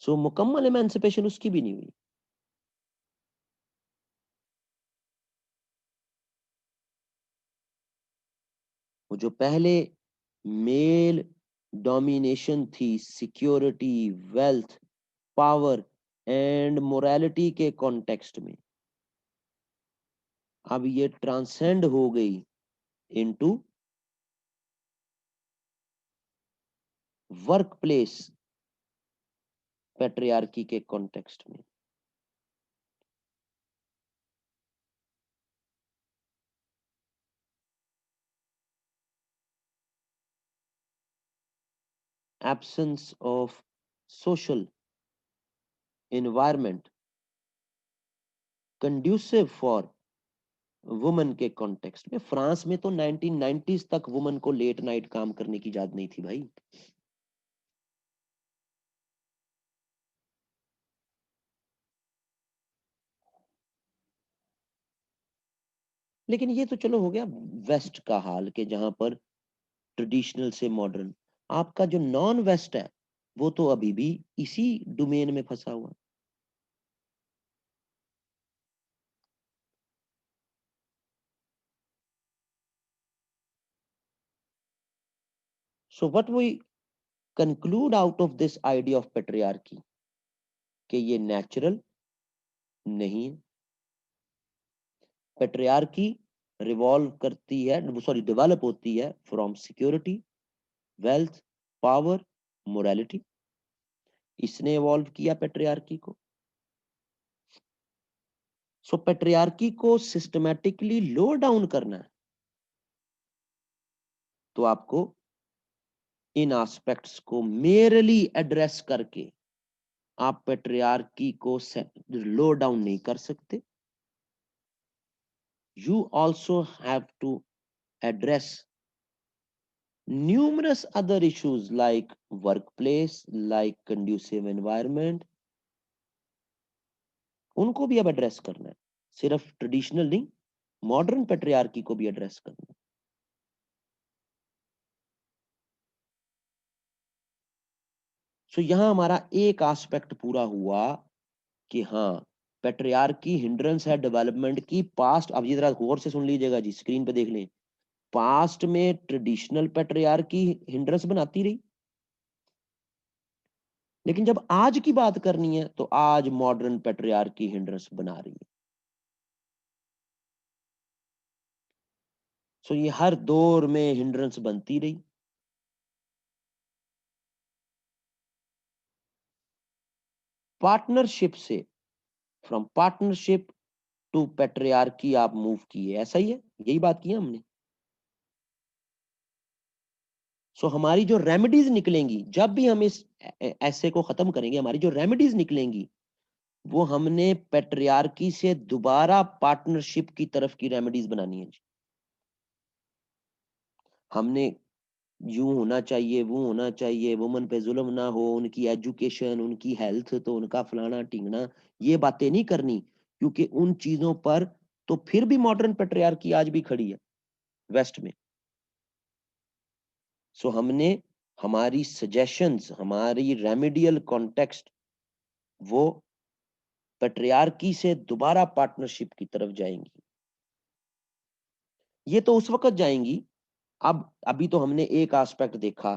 सो मुकम्मल एमेंसिपेशन उसकी भी नहीं हुई। वो जो पहले मेल डोमिनेशन थी security, wealth, power and morality के कॉन्टेक्स्ट में, अब ये ट्रांसेंड हो गई इनटू वर्क प्लेस पेट्रियार्की के कॉन्टेक्स्ट में। Absence of social environment conducive for women के कॉन्टेक्स्ट में। फ्रांस में तो 1990s तक वुमेन को लेट नाइट काम करने की इजाजत नहीं थी भाई। लेकिन ये तो चलो हो गया वेस्ट का हाल, के जहां पर ट्रेडिशनल से मॉडर्न। आपका जो नॉन वेस्ट है वो तो अभी भी इसी डोमेन में फंसा हुआ। So what we conclude out of this idea of patriarchy, कि ये नेचुरल नहीं है। पेट्रियार्की रिवॉल्व करती है, सॉरी डेवलप होती है from security, wealth, power, morality. इसने इवॉल्व किया पेट्रियार्की को। सो पेट्रियार्की को सिस्टमैटिकली लो डाउन करना है तो आपको इन एस्पेक्ट्स को मेयरली एड्रेस करके आप पेट्रियार्की को लो डाउन नहीं कर सकते। You also have to address numerous other issues like workplace, like conducive environment, उनको भी अब एड्रेस करना है। सिर्फ ट्रेडिशनल नहीं, मॉडर्न पेट्रियार्की को भी एड्रेस करना है। सो यहां हमारा एक एस्पेक्ट पूरा हुआ कि हाँ, पेट्रियार्की हिंड्रेंस है डेवलपमेंट की। पास्ट, अब ये जरा गौर से सुन लीजिएगा जी, स्क्रीन पे देख लें। पास्ट में ट्रेडिशनल पेट्रियार्की हिंड्रेंस बनाती रही, लेकिन जब आज की बात करनी है तो आज मॉडर्न पेट्रियार्की हिंड्रेंस बना रही है। सो ये हर दौर में हिंड्रेंस बनती रही। पार्टनरशिप से, फ्रॉम पार्टनरशिप टू पेट्रियार्की आप मूव किए, ऐसा ही है, यही बात की है हमने। सो हमारी जो रेमेडीज निकलेंगी जब भी हम इस ऐसे को खत्म करेंगे, हमारी जो रेमेडीज निकलेंगी वो हमने पेट्रियार्की से दोबारा पार्टनरशिप की तरफ की रेमेडीज बनानी है जी। हमने यूं होना चाहिए, वो होना चाहिए, वुमन पे जुल्म ना हो, उनकी एजुकेशन, उनकी हेल्थ, तो उनका फलाना टिंगना, ये बातें नहीं करनी, क्योंकि उन चीजों पर तो फिर भी मॉडर्न पेट्रियार्की आज भी खड़ी है वेस्ट में। सो हमने हमारी सजेशंस, हमारी रेमेडियल कॉन्टेक्स्ट वो पेट्रियार्की से दोबारा पार्टनरशिप की तरफ जाएंगी। ये तो उस वक्त जाएंगी, अब अभी तो हमने एक एस्पेक्ट देखा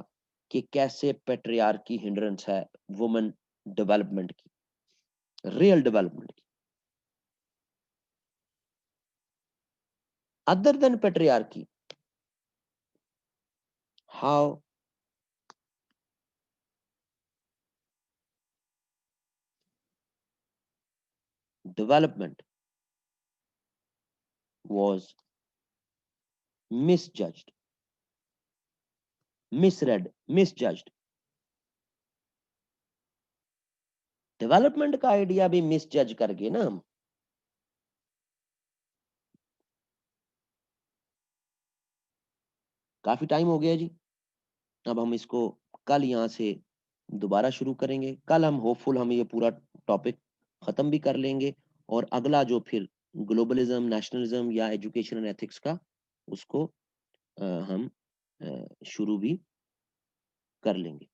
कि कैसे पेट्रियार्की हिंड्रेंस है वुमेन डेवलपमेंट की, रियल डेवलपमेंट की। Other than patriarchy, how development was misjudged, misread, misjudged। Development का आइडिया भी मिसजज करके ना हम। काफी टाइम हो गया जी, अब हम इसको कल यहाँ से दोबारा शुरू करेंगे। कल हम होपफुल हम ये पूरा टॉपिक खत्म भी कर लेंगे, और अगला जो फिर ग्लोबलिज्म, नेशनलिज्म या एजुकेशन एंड एथिक्स का, उसको हम शुरू भी कर लेंगे।